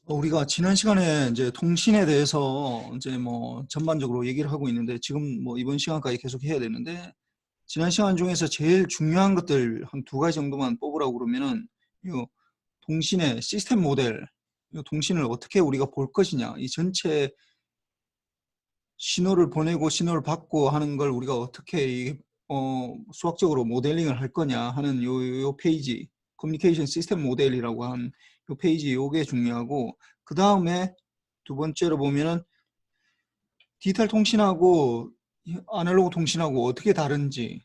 우리가 지난 시간에 이제 통신에 대해서 이제 뭐 전반적으로 얘기를 하고 있는데 지금 뭐 이번 시간까지 계속 해야 되는데 지난 시간 중에서 제일 중요한 것들 한 두 가지 정도만 뽑으라고 그러면은 이 통신의 시스템 모델, 이 통신을 어떻게 우리가 볼 것이냐, 이 전체 신호를 보내고 신호를 받고 하는 걸 우리가 어떻게 수학적으로 모델링을 할 거냐 하는 요 페이지, 커뮤니케이션 시스템 모델이라고 한 요 페이지, 요게 중요하고, 그 다음에 두 번째로 보면은 디지털 통신하고 아날로그 통신하고 어떻게 다른지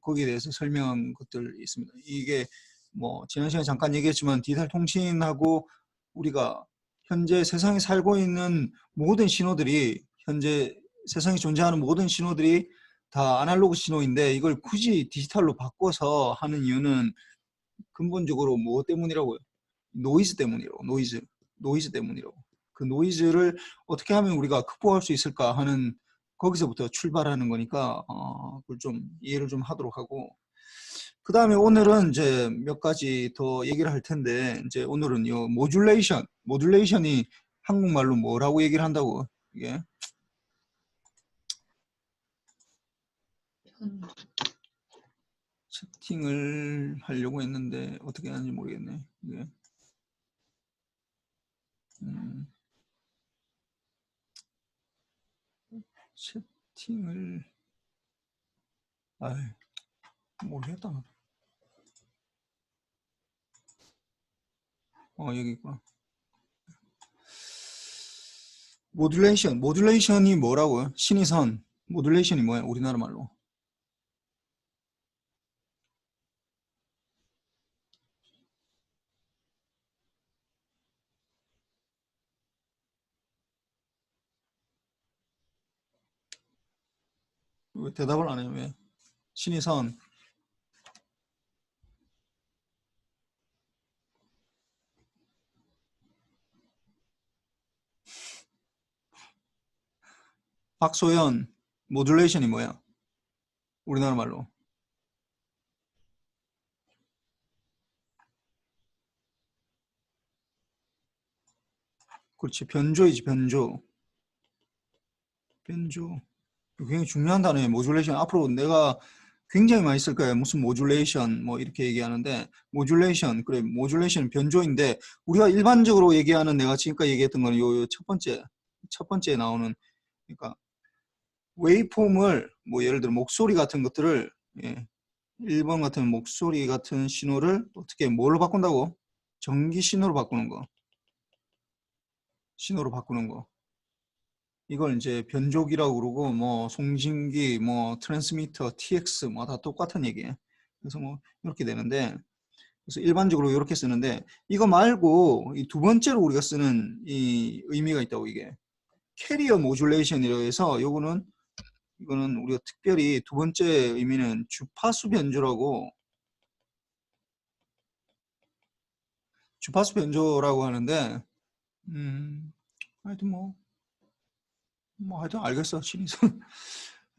거기에 대해서 설명한 것들이 있습니다. 이게 뭐 지난 시간에 잠깐 얘기했지만 디지털 통신하고 우리가 현재 세상에 살고 있는 모든 신호들이, 현재 세상에 존재하는 모든 신호들이 다 아날로그 신호인데 이걸 굳이 디지털로 바꿔서 하는 이유는 근본적으로 뭐 때문이라고요? 노이즈 때문이라고. 노이즈 때문이라고. 그 노이즈를 어떻게 하면 우리가 극복할 수 있을까 하는, 거기서부터 출발하는 거니까 그걸 좀 이해를 좀 하도록 하고, 그 다음에 오늘은 이제 몇 가지 더 얘기를 할 텐데, 이제 오늘은 요 모듈레이션이 한국말로 뭐라고 얘기를 한다고, 이게 채팅을 하려고 했는데 어떻게 하는지 모르겠네. 이게 채팅을 모르겠다. 여기 있구나. 모듈레이션이 뭐라고요? 신이선. 모듈레이션이 뭐야? 우리나라 말로. 왜 대답을 안 해요? 왜? 신이선. 박소연. 모듈레이션이 뭐야? 우리나라 말로. 그렇지. 변조이지, 변조. 변조. 굉장히 중요한 단어예요. 모듈레이션. 앞으로 내가 굉장히 많이 쓸 거예요. 무슨 모듈레이션 뭐 이렇게 얘기하는데, 모듈레이션, 그래, 모듈레이션은 변조인데, 우리가 일반적으로 얘기하는, 내가 지금까지 얘기했던 거는 요 첫 번째 나오는, 그러니까 웨이폼을, 뭐 예를 들어 목소리 같은 것들을, 1번 같은 목소리 같은 신호를 어떻게 뭘로 바꾼다고? 전기 신호로 바꾸는 거. 신호로 바꾸는 거. 이걸 이제 변조기라고 그러고, 뭐 송신기, 뭐 트랜스미터, TX 뭐 다 똑같은 얘기예요. 그래서 뭐 이렇게 되는데, 그래서 일반적으로 이렇게 쓰는데, 이거 말고 이 두 번째로 우리가 쓰는 이 의미가 있다고. 이게 캐리어 모듈레이션이라고 해서, 이거는 우리가 특별히 두 번째 의미는 주파수 변조라고, 주파수 변조라고 하는데, 하여튼 하여튼 알겠어, 신이선.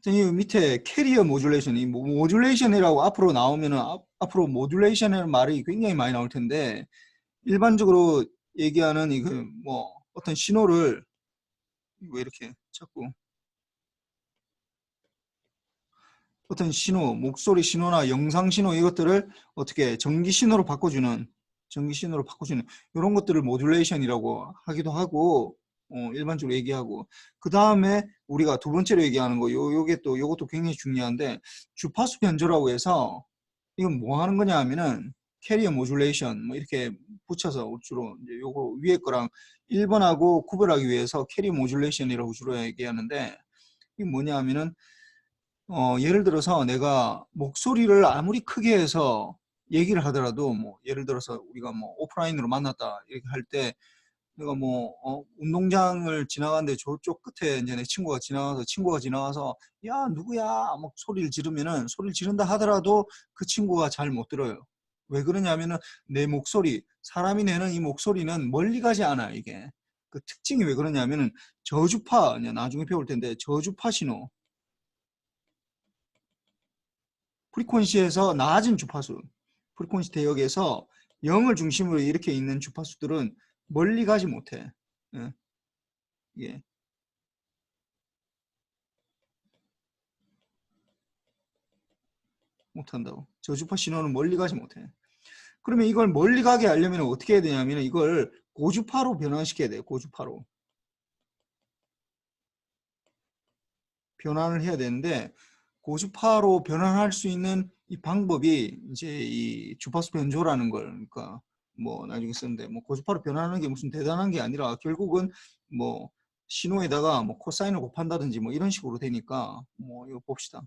이 밑에 캐리어 모듈레이션, 이 모듈레이션이라고 앞으로 나오면은 앞으로 모듈레이션이라는 말이 굉장히 많이 나올 텐데, 일반적으로 얘기하는 이그 뭐 어떤 신호를, 왜 이렇게 자꾸 어떤 신호, 목소리 신호나 영상 신호, 이것들을 어떻게 전기 신호로 바꿔주는 이런 것들을 모듈레이션이라고 하기도 하고, 일반적으로 얘기하고, 그 다음에 우리가 두 번째로 얘기하는 거, 요것도 굉장히 중요한데, 주파수 변조라고 해서, 이건 뭐 하는 거냐 하면은 캐리어 모듈레이션 뭐 이렇게 붙여서 주로 이제 요거 위에 거랑 1번하고 구별하기 위해서 캐리어 모듈레이션이라고 주로 얘기하는데, 이게 뭐냐 하면은 예를 들어서 내가 목소리를 아무리 크게 해서 얘기를 하더라도, 뭐 예를 들어서 우리가 뭐 오프라인으로 만났다 이렇게 할 때, 내가 뭐 운동장을 지나가는데 저쪽 끝에 이제 내 친구가 지나가서 야 누구야 막 소리를 지른다 하더라도 그 친구가 잘 못 들어요. 왜 그러냐면은 내 목소리, 사람이 내는 이 목소리는 멀리 가지 않아. 이게 그 특징이 왜 그러냐면은 저주파, 이제 나중에 배울 텐데, 저주파 신호, 프리퀀시에서 낮은 주파수, 프리퀀시 대역에서 0을 중심으로 이렇게 있는 주파수들은 멀리 가지 못해. 예. 예. 못한다고. 저주파 신호는 멀리 가지 못해. 그러면 이걸 멀리 가게 하려면 어떻게 해야 되냐면 이걸 고주파로 변환시켜야 돼요. 고주파로. 변환을 해야 되는데 고주파로 변환할 수 있는 이 방법이 이제 이 주파수 변조라는 걸, 그러니까 뭐 나중에 쓰는데 뭐 고주파로 변환하는 게 무슨 대단한 게 아니라 결국은 뭐 신호에다가 뭐 코사인을 곱한다든지 뭐 이런 식으로 되니까 뭐 이거 봅시다.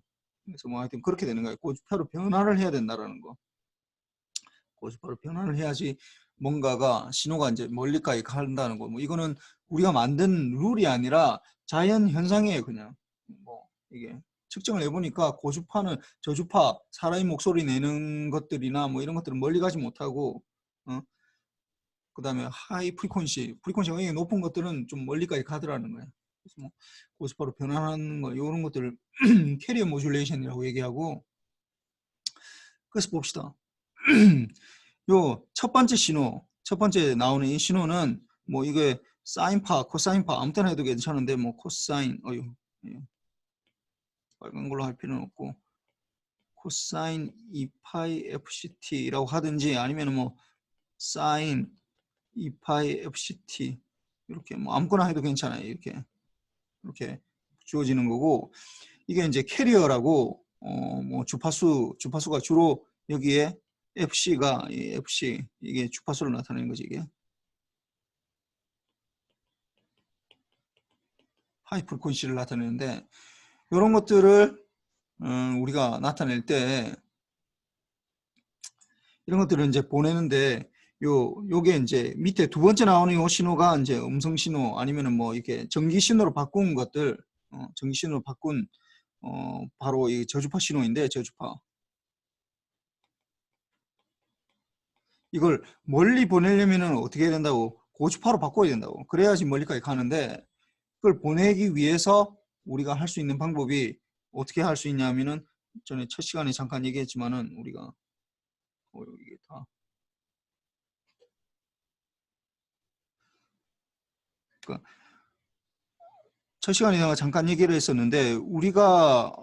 그래서 뭐 하여튼 그렇게 되는 거예요. 고주파로 변환을 해야 된다라는 거. 고주파로 변환을 해야지 뭔가가 신호가 이제 멀리까지 간다는 거. 뭐 이거는 우리가 만든 룰이 아니라 자연 현상이에요, 그냥. 뭐 이게 측정을 해보니까 고주파는 저주파, 사람이 목소리 내는 것들이나 뭐 이런 것들은 멀리 가지 못하고, 그 다음에 하이 프리퀀시가 굉장히 높은 것들은 좀 멀리까지 가더라는 거예요. 그래서 뭐 고주파로 변환하는 거, 이런 것들을 캐리어 모듈레이션이라고 얘기하고. 그래서 봅시다. 요 첫 번째 신호, 첫 번째 나오는 이 신호는 뭐 이게 사인파, 코사인파 아무 때나 해도 괜찮은데 뭐 코사인, 예. 빨간 걸로 할 필요는 없고 코사인 2파이 FCT라고 하든지 아니면 뭐 사인 2파이 FCT 이렇게 뭐 아무거나 해도 괜찮아요. 이렇게 주어지는 거고, 이게 이제 캐리어라고 뭐 주파수가 주로 여기에 FC가 FC 이게 주파수를 나타내는 거지. 이게 하이 프리퀀시를 나타내는데 이런 것들을 우리가 나타낼 때 이런 것들을 이제 보내는데 요게 이제 밑에 두 번째 나오는 요 신호가 이제 음성 신호 아니면은 뭐 이렇게 전기 신호로 바꾼 것들, 전기 신호로 바꾼 바로 이 저주파 신호인데, 저주파. 이걸 멀리 보내려면은 어떻게 해야 된다고? 고주파로 바꿔야 된다고. 그래야지 멀리까지 가는데, 그걸 보내기 위해서 우리가 할 수 있는 방법이 어떻게 할 수 있냐면은 전에 첫 시간에 잠깐 얘기했지만은 우리가 이게 다 그러니까 첫 시간에 내가 잠깐 얘기를 했었는데 우리가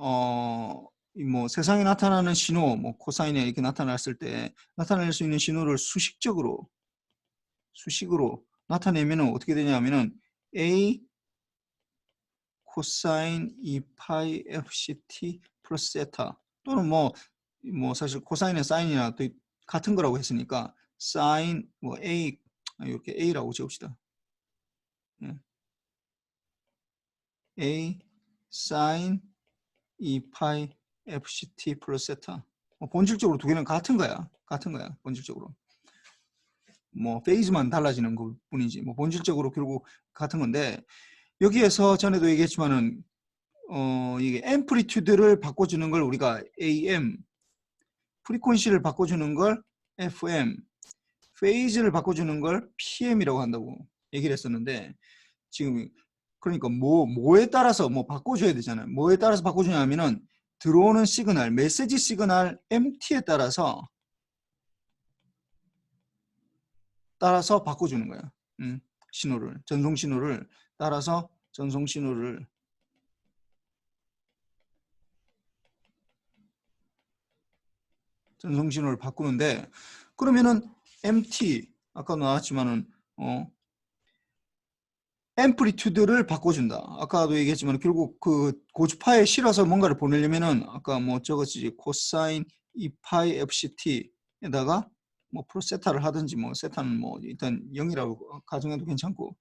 뭐 세상에 나타나는 신호, 뭐 코사인에 이렇게 나타났을 때 나타낼 수 있는 신호를 수식으로 나타내면 어떻게 되냐면은 A 코사인 2파이 FCT 플러스 세타, 또는 뭐 사실 코사인의 사인이나 또 같은 거라고 했으니까 사인 뭐 A 이렇게 A라고 적읍시다. A 사인 2파이 FCT 플러스 세타. 본질적으로 두 개는 같은 거야. 본질적으로. 뭐 페이즈만 달라지는 것 뿐이지. 뭐 본질적으로 결국 같은 건데, 여기에서 전에도 얘기했지만은 이게 앰플리튜드를 바꿔주는 걸 우리가 AM, 프리퀀시를 바꿔주는 걸 FM, 페이즈를 바꿔주는 걸 PM이라고 한다고 얘기를 했었는데, 지금 그러니까 뭐에 따라서 뭐 바꿔줘야 되잖아요. 뭐에 따라서 바꿔주냐면은 들어오는 시그널, 메시지 시그널 MT에 따라서 바꿔주는 거야. 신호를, 전송 신호를 따라서 전송 신호를 바꾸는데, 그러면은 MT 아까 나왔지만은 앰플리튜드를 바꿔준다. 아까도 얘기했지만 결국 그 고주파에 실어서 뭔가를 보내려면은 아까 뭐 적었지, 코사인 2파이 FCT에다가 뭐 프로세타를 하든지, 뭐 세타는 뭐 일단 0이라고 가정해도 괜찮고,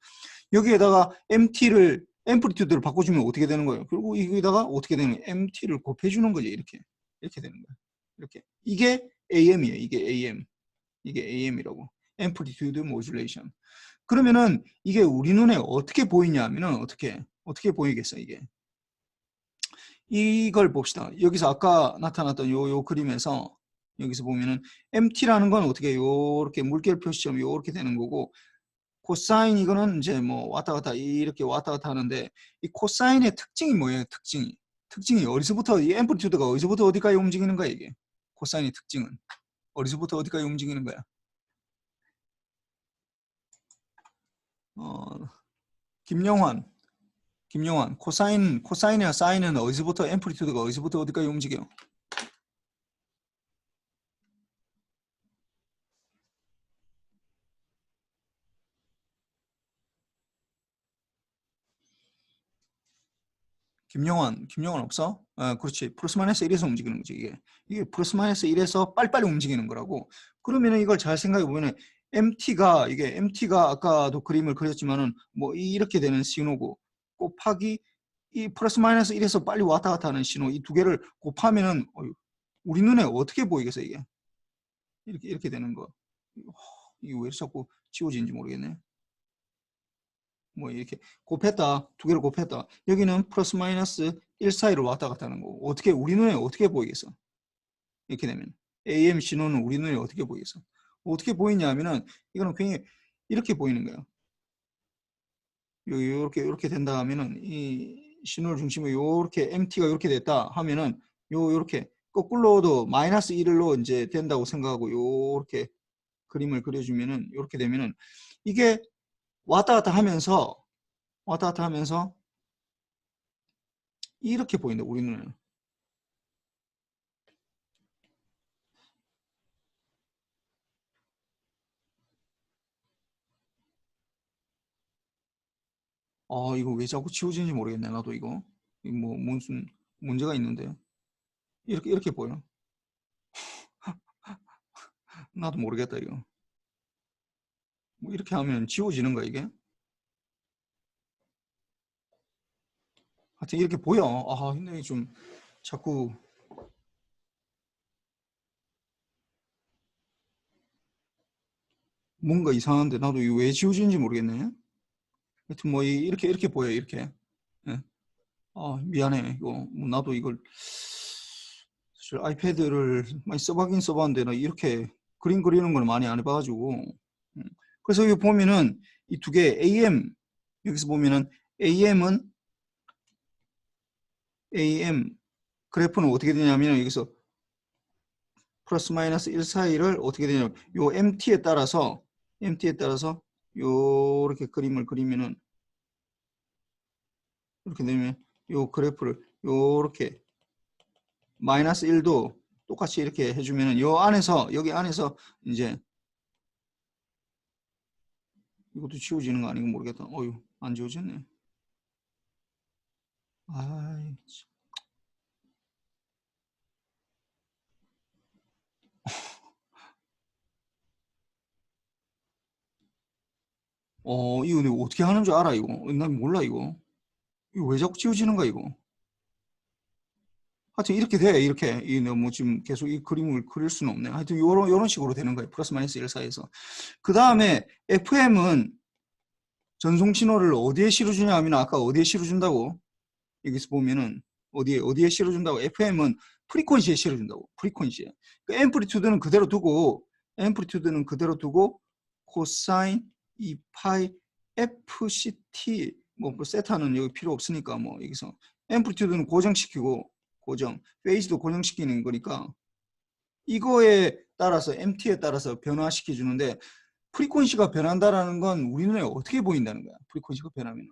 여기에다가 앰플리튜드를 바꿔주면 어떻게 되는 거예요? 그리고 여기다가 어떻게 되는 거예요? MT를 곱해주는 거지. 이렇게 되는 거예요. 이렇게. 이게 AM이에요. 이게 AM이라고. 앰플리튜드 모듈레이션. 그러면은 이게 우리 눈에 어떻게 보이냐 하면은 어떻게 보이겠어, 이게. 이걸 봅시다. 여기서 아까 나타났던 요 그림에서 여기서 보면은 MT라는 건 어떻게 요렇게 물결 표시점 요렇게 되는 거고, 코사인 이거는 이제 뭐 왔다 갔다 이렇게 왔다 갔다 하는데, 이 코사인의 특징이 뭐예요? 특징이 어디서부터, 이 앰플리튜드가 어디서부터 어디까지 움직이는 거야, 이게. 코사인의 특징은 어디서부터 어디까지 움직이는 거야? 어, 김영환 코사인이나 사인은 어디서부터 앰플리튜드가 어디서부터 어디까지 움직여? 김영환 없어? 그렇지. 플러스 마이너스 1에서 움직이는 거지, 이게 플러스 마이너스 1에서 빨리빨리 움직이는 거라고. 그러면은 이걸 잘 생각해 보면은 MT가 아까도 그림을 그렸지만은 뭐 이렇게 되는 신호고 곱하기 이 플러스 마이너스 1에서 빨리 왔다 갔다 하는 신호 이 두 개를 곱하면은 우리 눈에 어떻게 보이겠어, 이게? 이렇게 되는 거. 이게 왜 자꾸 지워지는지 모르겠네. 뭐 이렇게 곱했다. 두 개를 곱했다. 여기는 플러스 마이너스 1 사이로 왔다 갔다 하는 거고 어떻게 우리 눈에 어떻게 보이겠어? 이렇게 되면 AM 신호는 우리 눈에 어떻게 보이겠어? 어떻게 보이냐 하면은 이거는 굉장히 이렇게 보이는 거예요. 이렇게 된다 하면은 이 신호를 중심으로 요렇게 MT가 이렇게 됐다 하면은 요렇게 거꾸로도 마이너스 1로 이제 된다고 생각하고 요렇게 그림을 그려주면은 이렇게 되면은 이게 왔다 갔다 하면서 이렇게 보인다 우리 눈에는. 이거 왜 자꾸 지워지는지 모르겠네. 나도 이거 뭐 무슨 문제가 있는데 이렇게 보여. 나도 모르겠다 이거. 뭐 이렇게 하면 지워지는 거야 이게? 하여튼 이렇게 보여. 근데 좀 자꾸 뭔가 이상한데 나도 이거 왜 지워지는지 모르겠네. 하여튼 뭐 이렇게 보여 이렇게. 예. 미안해 이거 뭐 나도 이걸 사실 아이패드를 많이 써봤긴 써봤는데 나 이렇게 그림 그리는 걸 많이 안 해봐가지고. 그래서 여기 보면은 이 두 개 AM 여기서 보면은 AM 그래프는 어떻게 되냐면 여기서 플러스 마이너스 1 사이를 어떻게 되냐면 요 MT에 따라서 요렇게 그림을 그리면은 이렇게 되면 요 그래프를 요렇게 마이너스 1도 똑같이 이렇게 해주면은 요 안에서 여기 안에서 이제 이것도 지워지는 거 아닌가 모르겠다. 어휴 안 지워졌네. 아이 이거 내가 어떻게 하는 줄 알아 이거? 난 몰라 이거. 이거 왜 자꾸 지워지는 거야 이거? 하여튼 이렇게 돼 이렇게 뭐 지금 계속 이 그림을 그릴 수는 없네. 하여튼 요런 식으로 되는 거예요. 플러스 마이너스 1 사이에서. 그 다음에 FM은 전송 신호를 어디에 실어주냐 하면 아까 어디에 실어준다고 여기서 보면은 어디에 실어준다고 FM은 프리퀀시에 실어준다고 프리퀀시에. 그 앰플리튜드는 그대로 두고 코사인 2파이 FCT 뭐 세타는 여기 필요 없으니까 뭐 여기서 앰플리튜드는 고정시키고 페이지도 고정시키는 거니까 이거에 따라서 MT에 따라서 변화시켜 주는데 프리퀀시가 변한다라는 건 우리 눈에 어떻게 보인다는 거야. 프리퀀시가 변하면은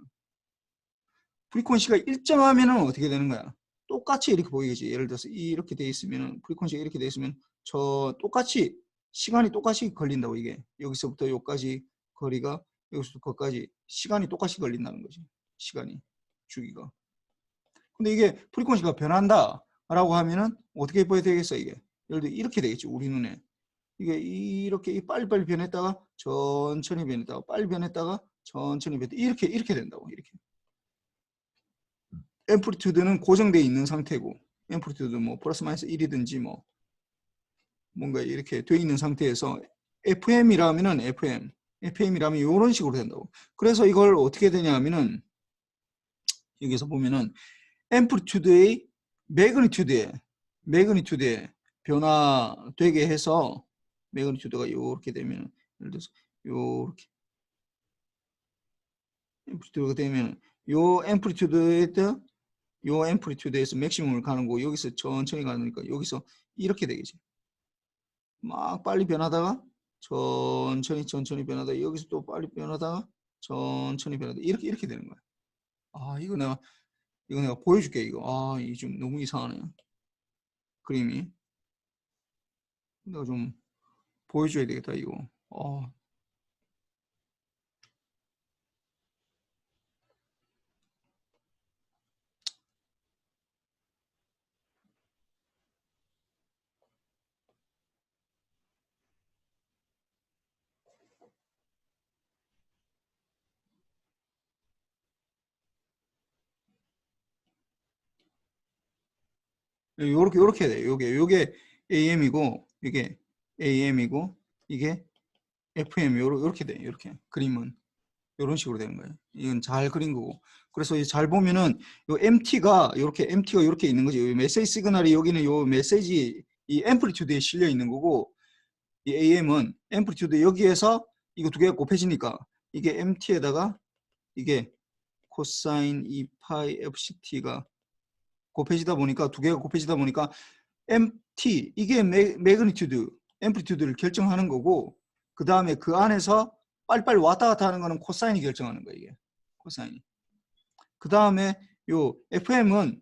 프리퀀시가 일정하면은 어떻게 되는 거야. 똑같이 이렇게 보이겠지. 예를 들어서 이렇게 돼 있으면은 프리퀀시가 이렇게 돼 있으면 저 똑같이 시간이 똑같이 걸린다고. 이게 여기서부터 여기까지 거리가 여기서부터 거기까지 시간이 똑같이 걸린다는 거지. 시간이 주기가. 근데 이게 프리퀀시가 변한다라고 하면은 어떻게 보여야 되겠어 이게. 예를 들어 이렇게 되겠지 우리 눈에. 이게 이렇게 빨리빨리 변했다가 천천히 변했다가 빨리 변했다가 천천히 변했다가 이렇게 된다고. 이렇게. 앰플리튜드는 고정되어 있는 상태고 앰플리튜드 뭐 플러스 마이너스 1이든지 뭐 뭔가 이렇게 되어 있는 상태에서 FM이라면은 FM이라면 이런 식으로 된다고. 그래서 이걸 어떻게 되냐 하면은 여기서 보면은 앰플리튜드의 매그니튜드에 변화되게 해서 매그니튜드가 이렇게 되면 예를 들어서 이렇게 앰플리튜드가 되면 요 앰플리튜드에서 맥시멈을 가는 거 여기서 천천히 가니까 여기서 이렇게 되겠지. 막 빨리 변하다가 천천히 변하다가 여기서 또 빨리 변하다가 천천히 변한다. 이렇게 되는 거야. 아, 이거 내가 보여줄게, 이거. 아, 이게 좀 너무 이상하네. 그림이. 내가 좀 보여줘야 되겠다, 이거. 요렇게 돼. 요게 AM이고, 이게 AM이고, 이게 FM, 요렇게 돼. 이렇게. 그림은. 이런 식으로 되는 거예요. 이건 잘 그린 거고. 그래서 잘 보면은 요 MT가 이렇게 있는 거지. 요 메시지 시그널이 여기는 요 메시지 이 앰플리튜드에 실려 있는 거고, 이 AM은 앰플리튜드 여기에서 이거 두 개가 곱해지니까 이게 MT에다가 이게 코사인 2파이 FCT가 곱해지다 보니까 두 개가 곱해지다 보니까 MT 이게 매그니튜드 앰플리튜드를 결정하는 거고, 그 다음에 그 안에서 빨리빨리 왔다 갔다 하는 거는 코사인이 결정하는 거예요. 이게 코사인이. 그 다음에 요 FM은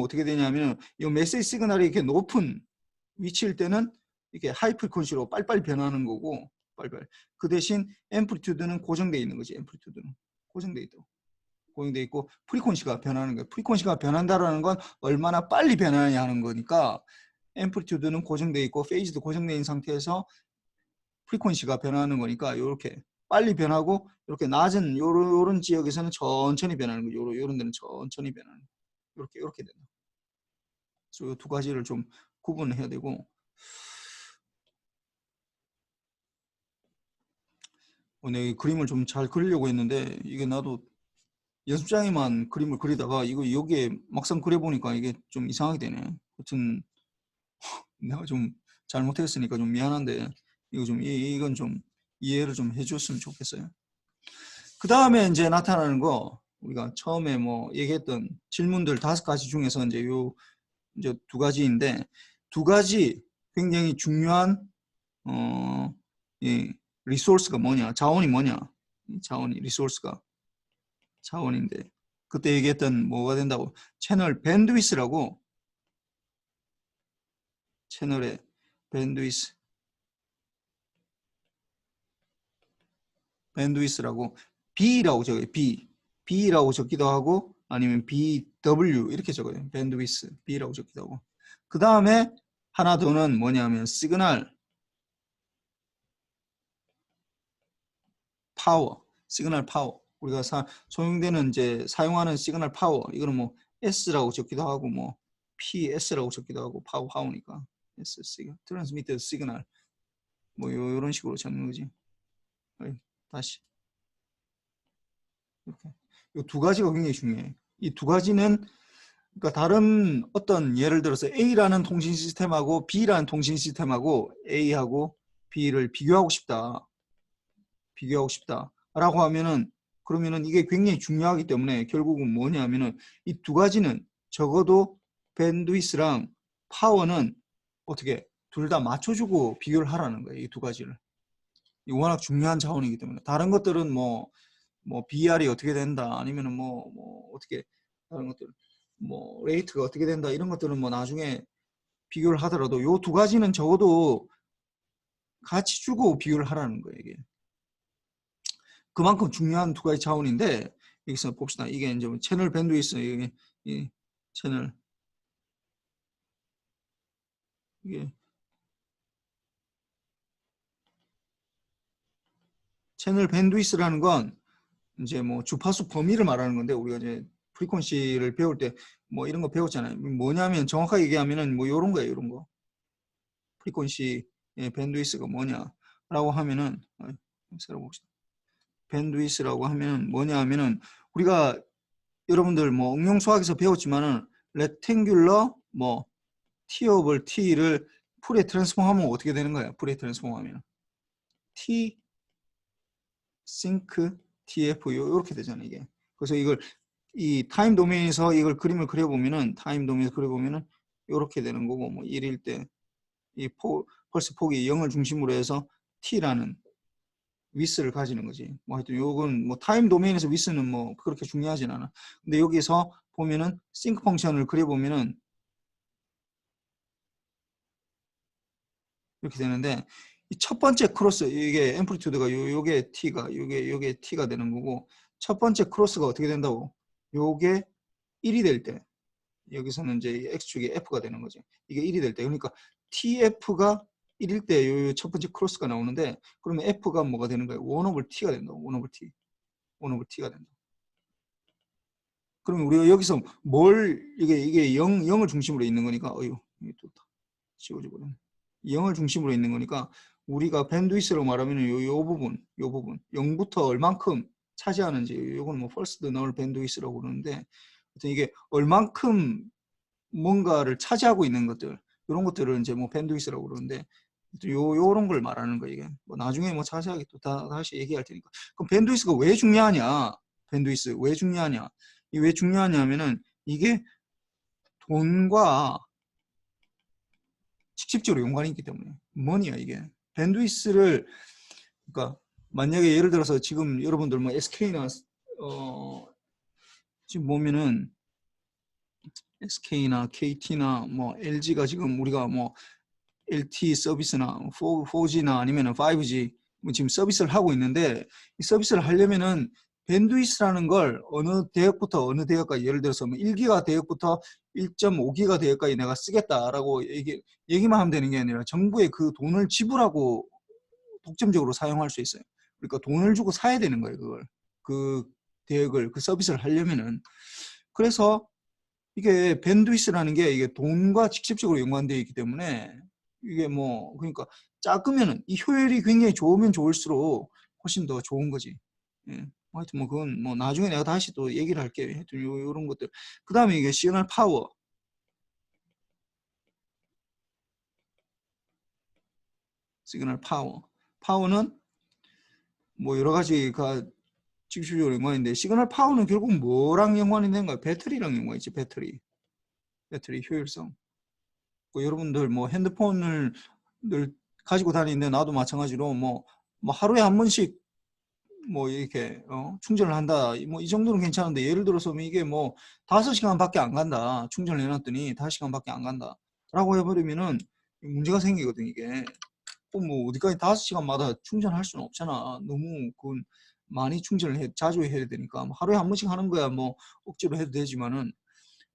어떻게 되냐면 요 메시지 시그널이 이렇게 높은 위치일 때는 이게 하이 프리퀀시로 빨리빨리 변하는 거고, 빨리빨리. 그 대신 앰플리튜드는 고정되어 있는 거지. 앰플리튜드는 고정되어 있고 프리퀀시가 변하는 거예요. 프리퀀시가 변한다라는 건 얼마나 빨리 변하느냐 하는 거니까, 앰플리튜드는 고정되어 있고 페이즈도 고정되어 있는 상태에서 프리퀀시가 변하는 거니까 이렇게 빨리 변하고, 이렇게 낮은 요런 지역에서는 천천히 변하는 거죠. 요런 데는 천천히 변하는 거. 이렇게 된다. 그래서 이 두 가지를 좀 구분을 해야 되고, 내가 그림을 좀 잘 그리려고 했는데 이게 나도 연습장에만 그림을 그리다가 이거 여기에 막상 그려보니까 이게 좀 이상하게 되네. 하여튼 내가 좀 잘못했으니까 좀 미안한데 이건 좀 이해를 좀 해줬으면 좋겠어요. 그 다음에 이제 나타나는 거, 우리가 처음에 뭐 얘기했던 질문들 5가지 중에서 이제 두 가지인데, 두 가지 굉장히 중요한 이 리소스가 뭐냐, 자원이 뭐냐, 자원이 리소스가 자원인데, 그때 얘기했던 뭐가 된다고, 채널 밴드위스라고, 채널의 밴드위스라고 B라고 적어요. B라고 적기도 하고 아니면 BW 이렇게 적어요. 밴드위스 B라고 적기도 하고. 그 다음에 하나 더는 뭐냐면 시그널 파워. 우리가 소용되는 이제 사용하는 시그널 파워, 이거는 뭐 S라고 적기도 하고 뭐 PS라고 적기도 하고 파워니까 S 트랜스미터 시그널 뭐 요런 식으로 적는 거지. 다시 이렇게. 이 두 가지가 굉장히 중요해. 이 두 가지는 그러니까 다른 어떤 예를 들어서 A라는 통신 시스템하고 B라는 통신 시스템하고 A하고 B를 비교하고 싶다라고 하면은, 그러면은 이게 굉장히 중요하기 때문에 결국은 뭐냐면은 이 두 가지는 적어도 밴드위스랑 파워는 어떻게 둘 다 맞춰주고 비교를 하라는 거예요. 이 두 가지를. 이 워낙 중요한 자원이기 때문에. 다른 것들은 뭐 BR이 어떻게 된다, 아니면은 어떻게 다른 것들 뭐 레이트가 어떻게 된다, 이런 것들은 뭐 나중에 비교를 하더라도 요 두 가지는 적어도 같이 주고 비교를 하라는 거예요. 이게 그만큼 중요한 두 가지 자원인데, 여기서 봅시다. 이게 이제 채널 밴드위스, 이게 이 이게 채널 밴드위스라는 건 이제 뭐 주파수 범위를 말하는 건데, 우리가 이제 프리퀀시를 배울 때 뭐 이런 거 배웠잖아요. 뭐냐면 정확하게 얘기하면은 뭐 이런 거예요. 이런 거. 프리퀀시 밴드위스가 뭐냐라고 하면은, 새로 봅시다. 밴드위스라고 하면 뭐냐 하면은, 우리가 여러분들 뭐 응용 수학에서 배웠지만은 렉탱귤러 뭐 T 오버 T를 풀에 트랜스폼 하면 어떻게 되는 거야? 풀에 트랜스폼 하면 T 싱크 TF 이렇게 되잖아 이게. 그래서 이걸 이 타임 도메인에서 이걸 그림을 그려보면은, 이렇게 되는 거고, 뭐 1일 때 이 펄스 폭이 0을 중심으로 해서 T라는 with를 가지는 거지. 뭐 하여튼 요건 뭐 타임 도메인에서 with는 뭐 그렇게 중요하진 않아. 근데 여기서 보면은 sync 펑션을 그려보면은 이렇게 되는데 이 첫 번째 크로스 이게 앰플리튜드가 요게 t가 요게 t가 되는 거고 첫 번째 크로스가 어떻게 된다고? 요게 1이 될 때 여기서는 이제 x축이 f가 되는 거지. 이게 1이 될 때 그러니까 tf가 1일 때 요 첫 번째 크로스가 나오는데 그러면 f가 뭐가 되는 거예요? 1 over t가 된다고. 1 over t. 1 over t가 된다. 그러면 우리가 여기서 뭘 이게 0을 중심으로 있는 거니까 어휴 이게 또 지워져 버렸네. 0을 중심으로 있는 거니까 우리가 밴드위스라고 말하면 요 부분 0부터 얼만큼 차지하는지 요거는 뭐 first null bandwidth라고 그러는데 하여튼 이게 얼만큼 뭔가를 차지하고 있는 것들 이런 것들을 이제 뭐 밴드위스라고 그러는데 요런 걸 말하는 거 이게 뭐 나중에 뭐 자세하게 또 다시 얘기할 테니까. 그럼 밴드위스가 왜 중요하냐? 밴드위스 왜 중요하냐? 이 왜 중요하냐면은 이게 돈과 직접적으로 연관이 있기 때문에. 뭐냐 이게 밴드위스를 그러니까 만약에 예를 들어서 지금 여러분들 뭐 SK나 지금 보면은 SK나 KT나 뭐 LG가 지금 우리가 뭐 LTE 서비스나 4G나 아니면 5G 뭐 지금 서비스를 하고 있는데 이 서비스를 하려면은 밴드위스라는 걸 어느 대역부터 어느 대역까지 예를 들어서 뭐 1기가 대역부터 1.5기가 대역까지 내가 쓰겠다라고 얘기만 하면 되는 게 아니라 정부에 그 돈을 지불하고 독점적으로 사용할 수 있어요. 그러니까 돈을 주고 사야 되는 거예요. 그걸 그 대역을 그 서비스를 하려면은 그래서 이게 밴드위스라는 게 이게 돈과 직접적으로 연관되어 있기 때문에 이게 뭐 그러니까 작으면은 이 효율이 굉장히 좋으면 좋을수록 훨씬 더 좋은 거지. 예. 하여튼 뭐 그건 뭐 나중에 내가 다시 또 얘기를 할게요. 하여튼 요런 것들. 그 다음에 이게 시그널 파워. 시그널 파워. 파워는 뭐 여러 가지가 직접적으로 연관인데 시그널 파워는 결국 뭐랑 연관이 되는가? 배터리랑 연관이 있지. 배터리 효율성. 여러분들 뭐 핸드폰을 늘 가지고 다니는데 나도 마찬가지로 뭐 하루에 한 번씩 뭐 이렇게 충전을 한다. 뭐 이 정도는 괜찮은데 예를 들어서 이게 뭐 5시간밖에 안 간다. 충전을 해놨더니 5시간밖에 안 간다. 라고 해버리면은 문제가 생기거든 이게. 뭐 어디까지 5시간마다 충전할 수는 없잖아. 너무 그건 많이 충전을 자주 해야 되니까 뭐 하루에 한 번씩 하는 거야 뭐 억지로 해도 되지만은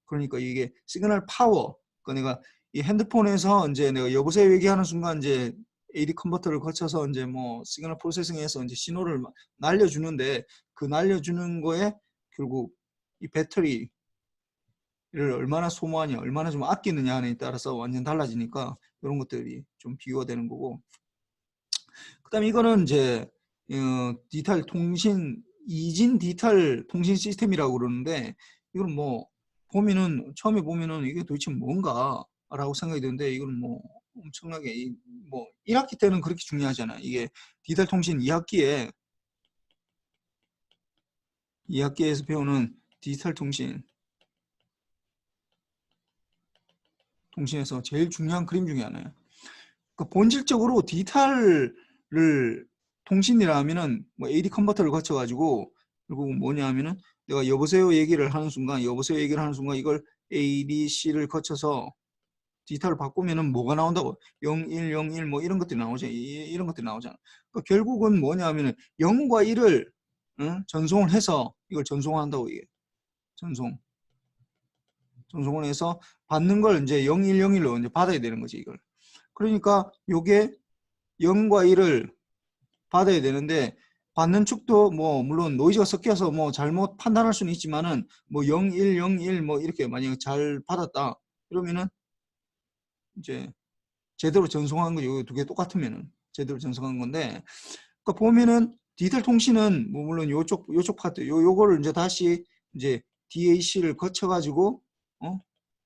그러니까 이게 시그널 파워. 그러니까 내가 이 핸드폰에서 이제 내가 여보세요 얘기하는 순간 이제 AD 컨버터를 거쳐서 이제 뭐 시그널 프로세싱해서 이제 신호를 날려주는데 그 날려주는 거에 결국 이 배터리를 얼마나 소모하냐, 얼마나 좀 아끼느냐에 따라서 완전 달라지니까 이런 것들이 좀 비교가 되는 거고. 그다음에 이거는 이제 디지털 통신 이진 디지털 통신 시스템이라고 그러는데 이건 뭐 보면은 처음에 보면은 이게 도대체 뭔가라고 생각이 드는데 이건 뭐 엄청나게 뭐 1학기 때는 그렇게 중요하잖아. 이게 디지털 통신 2학기에서 배우는 디지털 통신에서 제일 중요한 그림 중에 하나예요. 그러니까 본질적으로 디지털을 통신이라 하면은 뭐 AD 컨버터를 거쳐 가지고 결국 뭐냐 하면은 내가 여보세요 얘기를 하는 순간 이걸 ADC를 거쳐서 디지털을 바꾸면은 뭐가 나온다고 0101 뭐 이런 것들이 나오죠. 이런 것들이 나오잖아. 그러니까 결국은 뭐냐 하면은 0과 1을 전송을 해서 이걸 전송한다고 이게 전송을 해서 받는 걸 이제 0101로 이제 받아야 되는 거지 이걸. 그러니까 요게 0과 1을 받아야 되는데 받는 축도 뭐 물론 노이즈가 섞여서 뭐 잘못 판단할 수는 있지만은 뭐 0101 뭐 이렇게 만약에 잘 받았다 그러면은 이제 제대로 전송한 거 요 두 개 똑같으면은 제대로 전송한 건데 그러니까 보면은 디지털 통신은 뭐 물론 요쪽 파트 요거를 이제 다시 이제 DAC를 거쳐 가지고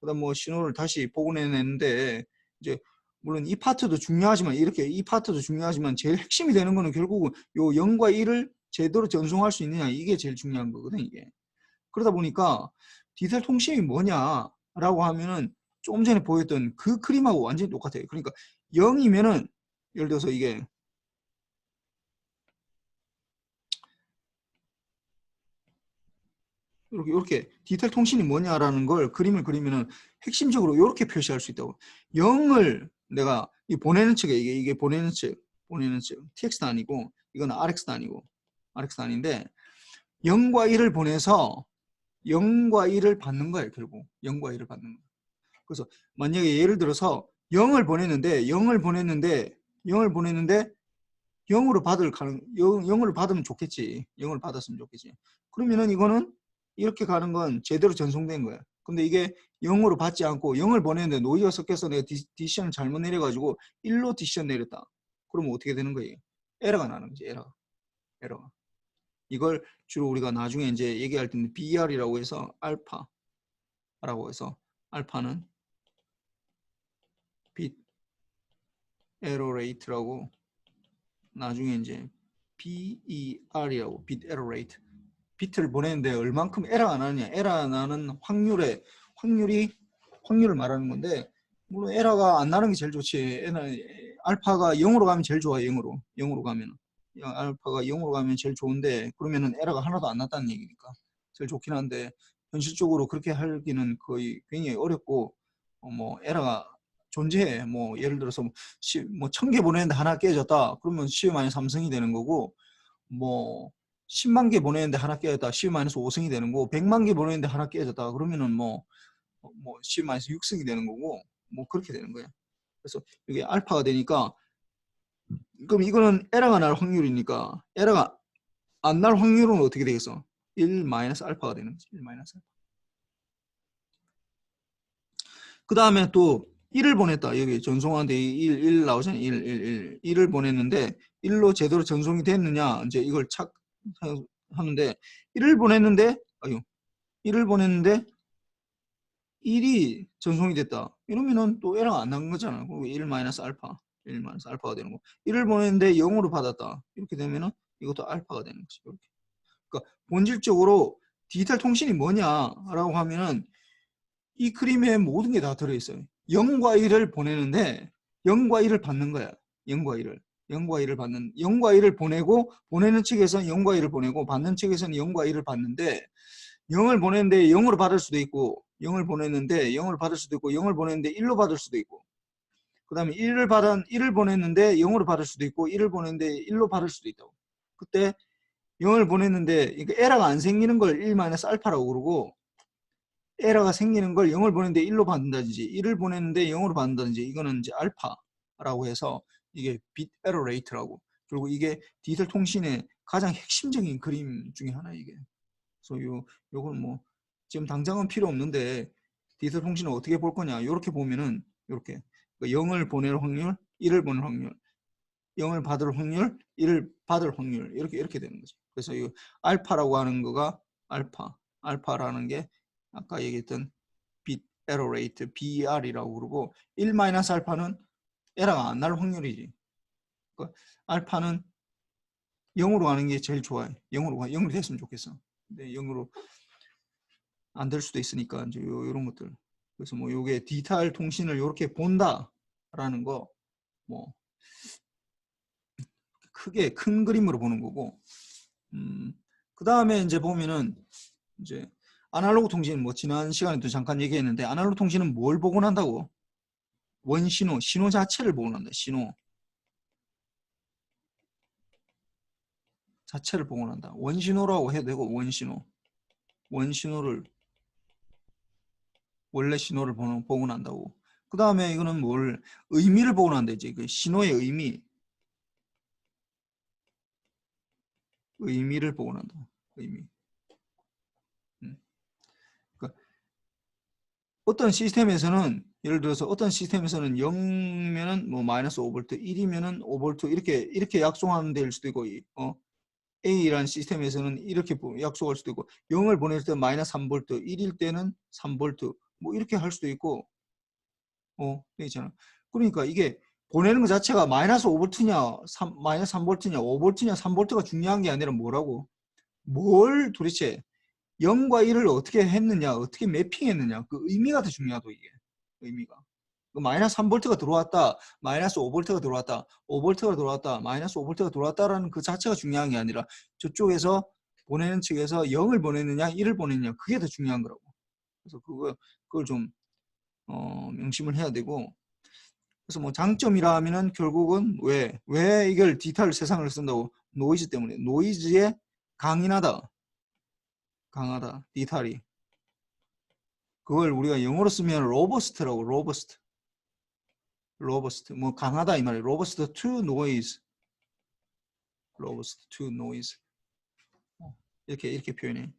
그다음 뭐 신호를 다시 복원해내는데 이제 물론 이 파트도 중요하지만 이렇게 이 파트도 중요하지만 제일 핵심이 되는 거는 결국은 요 0과 1을 제대로 전송할 수 있느냐 이게 제일 중요한 거거든 이게. 그러다 보니까 디지털 통신이 뭐냐라고 하면은 조금 전에 보였던 그 그림하고 완전히 똑같아요. 그러니까 0이면은 예를 들어서 이게 이렇게 디지털 통신이 뭐냐라는 걸 그림을 그리면은 핵심적으로 이렇게 표시할 수 있다고. 0을 내가 이 보내는 측에 이게 보내는 측 tx도 아니고 이건 rx도 아니고 rx도 아닌데 0과 1을 보내서 0과 1을 받는 거예요. 결국 0과 1을 받는 거예요. 그래서 만약에 예를 들어서 0을 보냈는데 0으로 받을 가능 0을 받으면 좋겠지. 0을 받았으면 좋겠지. 그러면은 이거는 이렇게 가는 건 제대로 전송된 거야. 근데 이게 0으로 받지 않고 0을 보냈는데 노이즈가 섞여서 내가 디시션을 잘못 내려가지고 1로 디시션 내렸다. 그러면 어떻게 되는 거예요? 에러가 나는 거지. 에러가. 이걸 주로 우리가 나중에 이제 얘기할 때는 BER이라고 해서 알파라고 해서 알파는 bit error rate라고 나중에 이제 BER이라고 bit error rate 비트를 보내는데 얼만큼 에러가 나느냐 에러 나는 확률을 말하는 건데 물론 에러가 안 나는 게 제일 좋지. 알파가 0으로 가면 제일 좋아. 0으로 가면 알파가 0으로 가면 제일 좋은데 그러면은 에러가 하나도 안 났다는 얘기니까 제일 좋긴 한데 현실적으로 그렇게 하기는 거의 굉장히 어렵고 뭐 에러가 존재해. 뭐 예를 들어서 뭐 1000개 보내는데 하나 깨졌다 그러면 10-3승이 되는 거고 뭐 10만 개 보내는데 하나 깨졌다 10-5승이 되는 거고 100만 개 보내는데 하나 깨졌다 그러면은 뭐 10-6승이 되는 거고 뭐 그렇게 되는 거야. 그래서 이게 알파가 되니까 그럼 이거는 에러가 날 확률이니까 에러가 안 날 확률은 어떻게 되겠어? 1-알파가 되는 거지. 1-알파. 그 다음에 또 1을 보냈다. 여기 전송하는데 1 나오잖아. 1을 보냈는데 1로 제대로 전송이 됐느냐 이제 이걸 하는데 1을 보냈는데 1이 전송이 됐다. 이러면은 또 에러가 안 난 거잖아. 그리고 1-알파가 되는 거. 1을 보냈는데 0으로 받았다. 이렇게 되면은 이것도 알파가 되는 거지. 이렇게. 그러니까 본질적으로 디지털 통신이 뭐냐라고 하면은 이 그림에 모든 게 다 들어있어요. 0과 1을 보내는데 0과 1을 받는 거야. 0과 1을 보내고 보내는 측에서는 0과 1을 보내고 받는 측에서는 0과 1을 받는데 0을 보냈는데 0으로 받을 수도 있고 0을 보냈는데 0을 받을 수도 있고 0을 보냈는데 1로 받을 수도 있고 그 다음에 1을 보냈는데 0으로 받을 수도 있고 1을 보냈는데 1로 받을 수도 있다고. 그때 0을 보냈는데 그러니까 에러가 안 생기는 걸 1-알파라고 그러고 에러가 생기는 걸 0을 보냈는데 1로 받는다든지 1을 보냈는데 0으로 받는다든지 이거는 이제 알파라고 해서 이게 bit error rate라고. 그리고 이게 디지털 통신의 가장 핵심적인 그림 중에 하나 이게. 그래서 요건 뭐 지금 당장은 필요 없는데 디지털 통신을 어떻게 볼 거냐. 이렇게 보면은 이렇게 0을 보낼 확률, 1을 보낼 확률, 0을 받을 확률, 1을 받을 확률 이렇게 되는 거죠. 그래서 이 알파라고 하는 거가 알파라는 게 아까 얘기했던 bit error rate, BER이라고 그러고 1-알파는 에러가 안 날 확률이지. 그러니까 알파는 0으로 가는 게 제일 좋아요. 0으로 됐으면 좋겠어. 근데 0으로 안 될 수도 있으니까 이제 이런 것들. 그래서 뭐 요게 디지털 통신을 이렇게 본다라는 거 뭐 크게 큰 그림으로 보는 거고. 그 다음에 이제 보면은 이제 아날로그 통신 뭐 지난 시간에도 잠깐 얘기했는데 아날로그 통신은 뭘 복원한다고? 신호 자체를 복원한다. 신호 자체를 복원한다. 원신호라고 해도 되고 원신호를 원래 신호를 복원한다고. 그 다음에 이거는 뭘 의미를 복원한다. 이제 그 신호의 의미를 복원한다. 의미. 그러니까 어떤 시스템에서는 예를 들어서 어떤 시스템에서는 0면은 뭐 -5V, 1이면은 5V 이렇게 약속하는 데일 수도 있고 A라는 시스템에서는 이렇게 약속할 수도 있고 0을 보낼 때 -3V, 1일 때는 3V 뭐 이렇게 할 수도 있고 있잖아. 그러니까 이게 보내는 것 자체가 -5V냐, -3V냐, 5V냐, 3V가 중요한 게 아니라 뭐라고? 뭘 도대체 0과 1을 어떻게 했느냐, 어떻게 매핑했느냐, 그 의미가 더 중요하다 이게. 의미가. -3V가 들어왔다, -5V가 들어왔다, 5V가 들어왔다, -5V가 들어왔다라는 그 자체가 중요한 게 아니라 저쪽에서 보내는 측에서 0을 보냈느냐 1을 보냈느냐 그게 더 중요한 거라고. 그래서 그걸 좀 명심을 해야 되고, 그래서 뭐 장점이라면은 결국은 왜 이걸 디지털 세상을 쓴다고? 노이즈 때문에. 노이즈에 강하다 디지털이. 그걸 우리가 영어로 쓰면 로버스트라고. 로버스트 뭐 강하다 이 말이에요. 로버스트 to noise. 로버스트 to noise. 이렇게 표현해.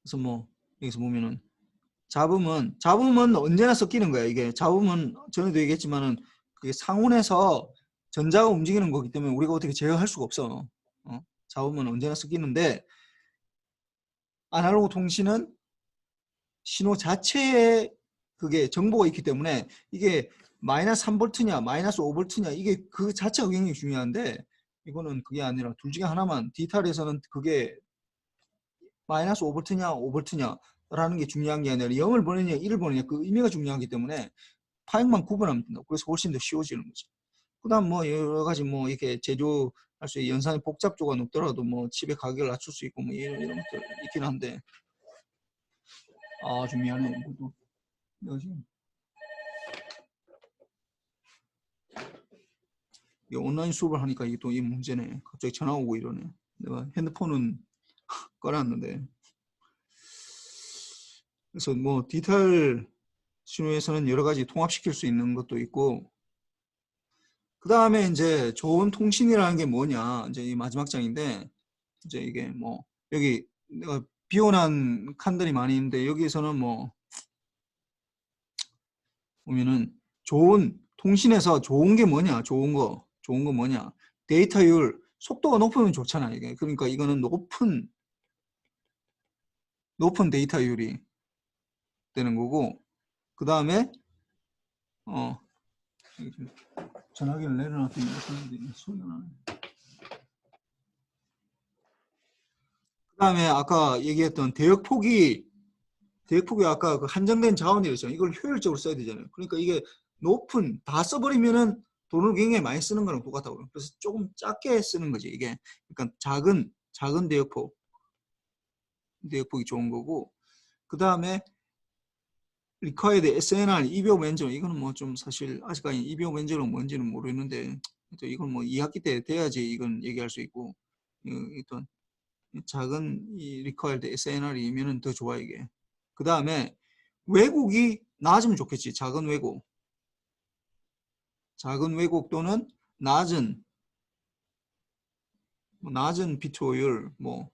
그래서 뭐 여기서 보면은 잡음은 언제나 섞이는 거야. 이게 잡음은 전에도 얘기했지만은 그게 상온에서 전자가 움직이는 거기 때문에 우리가 어떻게 제어할 수가 없어. 잡음은 언제나 섞이는데 아날로그 통신은 신호 자체에 그게 정보가 있기 때문에 이게 마이너스 3V냐 마이너스 5V냐 이게 그 자체가 굉장히 중요한데, 이거는 그게 아니라 둘 중에 하나만. 디지털에서는 그게 마이너스 5V냐 5V냐 라는 게 중요한 게 아니라 0을 보내냐 1을 보내냐 그 의미가 중요하기 때문에 파행만 구분하면 된다. 그래서 훨씬 더 쉬워지는 거죠. 그 다음 뭐 여러 가지 뭐 이렇게 제조할 수 있는 연산의 복잡도가 높더라도 뭐 칩의 가격을 낮출 수 있고 뭐 이런 것들 있긴 한데, 좀 미안해. 이것도 내가 지금 온라인 수업을 하니까 이게 또 이 문제네. 갑자기 전화 오고 이러네. 내가 핸드폰은 꺼놨는데. 그래서 뭐 디지털 신호에서는 여러 가지 통합시킬 수 있는 것도 있고, 그 다음에 이제 좋은 통신이라는 게 뭐냐, 이제 이 마지막 장인데, 이제 이게 뭐 여기 내가 비워난 칸들이 많이 있는데, 여기에서는 뭐 보면은 좋은 통신에서 좋은 게 뭐냐, 좋은 거 뭐냐, 데이터율, 속도가 높으면 좋잖아 이게. 그러니까 이거는 높은 데이터율이 되는 거고, 그 다음에 전화기를 내려놨더니 소리가 나네. 그 다음에 아까 얘기했던 대역폭이 아까 그 한정된 자원이었잖아요. 이걸 효율적으로 써야 되잖아요. 그러니까 이게 다 써버리면은 돈을 굉장히 많이 쓰는 거랑 똑같다고. 그래서 조금 작게 쓰는 거지 이게. 그러니까 작은 대역폭이 좋은 거고, 그 다음에 required SNR 이비오 멘저, 이거는 뭐 좀 사실 아직까지 이비오 멘저는 뭔지는 모르겠는데, 이건 뭐 2학기 때 돼야지 이건 얘기할 수 있고, 일단 작은 이 required SNR이면은 더 좋아 이게. 그 다음에 왜곡이 낮으면 좋겠지. 작은 왜곡 또는 낮은 비트 오율, 뭐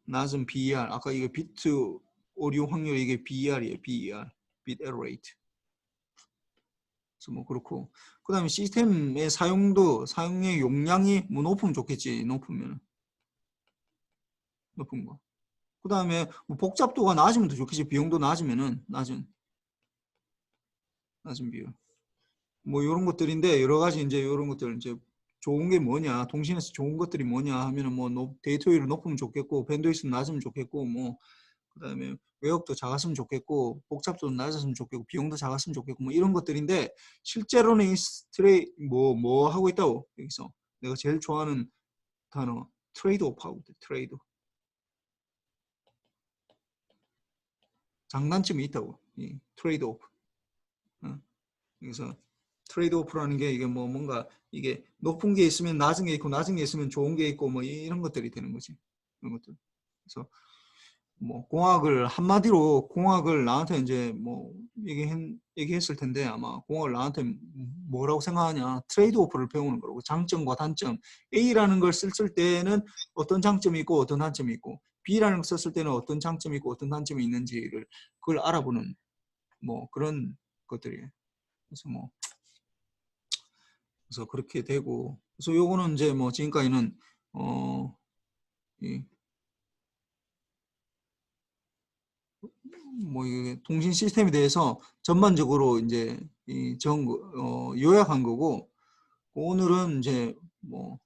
낮은 BER. 아까 이게 비트 오류 확률, 이게 BER이에요. BER, bit error rate. 그래서 뭐 그렇고, 그 다음에 시스템의 사용의 용량이 뭐 높으면 좋겠지. 높은 거. 그 다음에 뭐 복잡도가 낮으면 더 좋겠지. 비용도 낮으면은 낮은 비용. 뭐 이런 것들인데, 여러 가지 이제 이런 것들 이제 좋은 게 뭐냐, 통신에서 좋은 것들이 뭐냐 하면은 뭐 데이터율이 높으면 좋겠고, 밴드위스는 낮으면 좋겠고, 뭐 그다음에 외역도 작았으면 좋겠고, 복잡도도 낮았으면 좋겠고, 비용도 작았으면 좋겠고, 뭐 이런 것들인데, 실제로는 이 뭐 하고 있다고. 여기서 내가 제일 좋아하는 단어 트레이드 오프 하고 있대. 트레이드. 장단점이 있다고. 이 트레이드 오프. 그래서 트레이드 오프라는 게 이게 뭐 뭔가 이게 높은 게 있으면 낮은 게 있고, 낮은 게 있으면 좋은 게 있고, 뭐 이런 것들이 되는 거지. 이런 것들. 그래서 뭐 한마디로 공학을 나한테 이제 뭐 얘기했을 텐데, 아마 공학을 나한테 뭐라고 생각하냐, 트레이드 오프를 배우는 거라고. 장점과 단점. A라는 걸 쓸 때는 어떤 장점이 있고 어떤 단점이 있고, B라는 걸 썼을 때는 어떤 장점이 있고 어떤 단점이 있는지를 그걸 알아보는 뭐 그런 것들이에요. 그래서 그렇게 되고, 그래서 요거는 이제 뭐 지금까지는 뭐 통신 시스템에 대해서 전반적으로 이제 요약한 거고, 오늘은 이제 뭐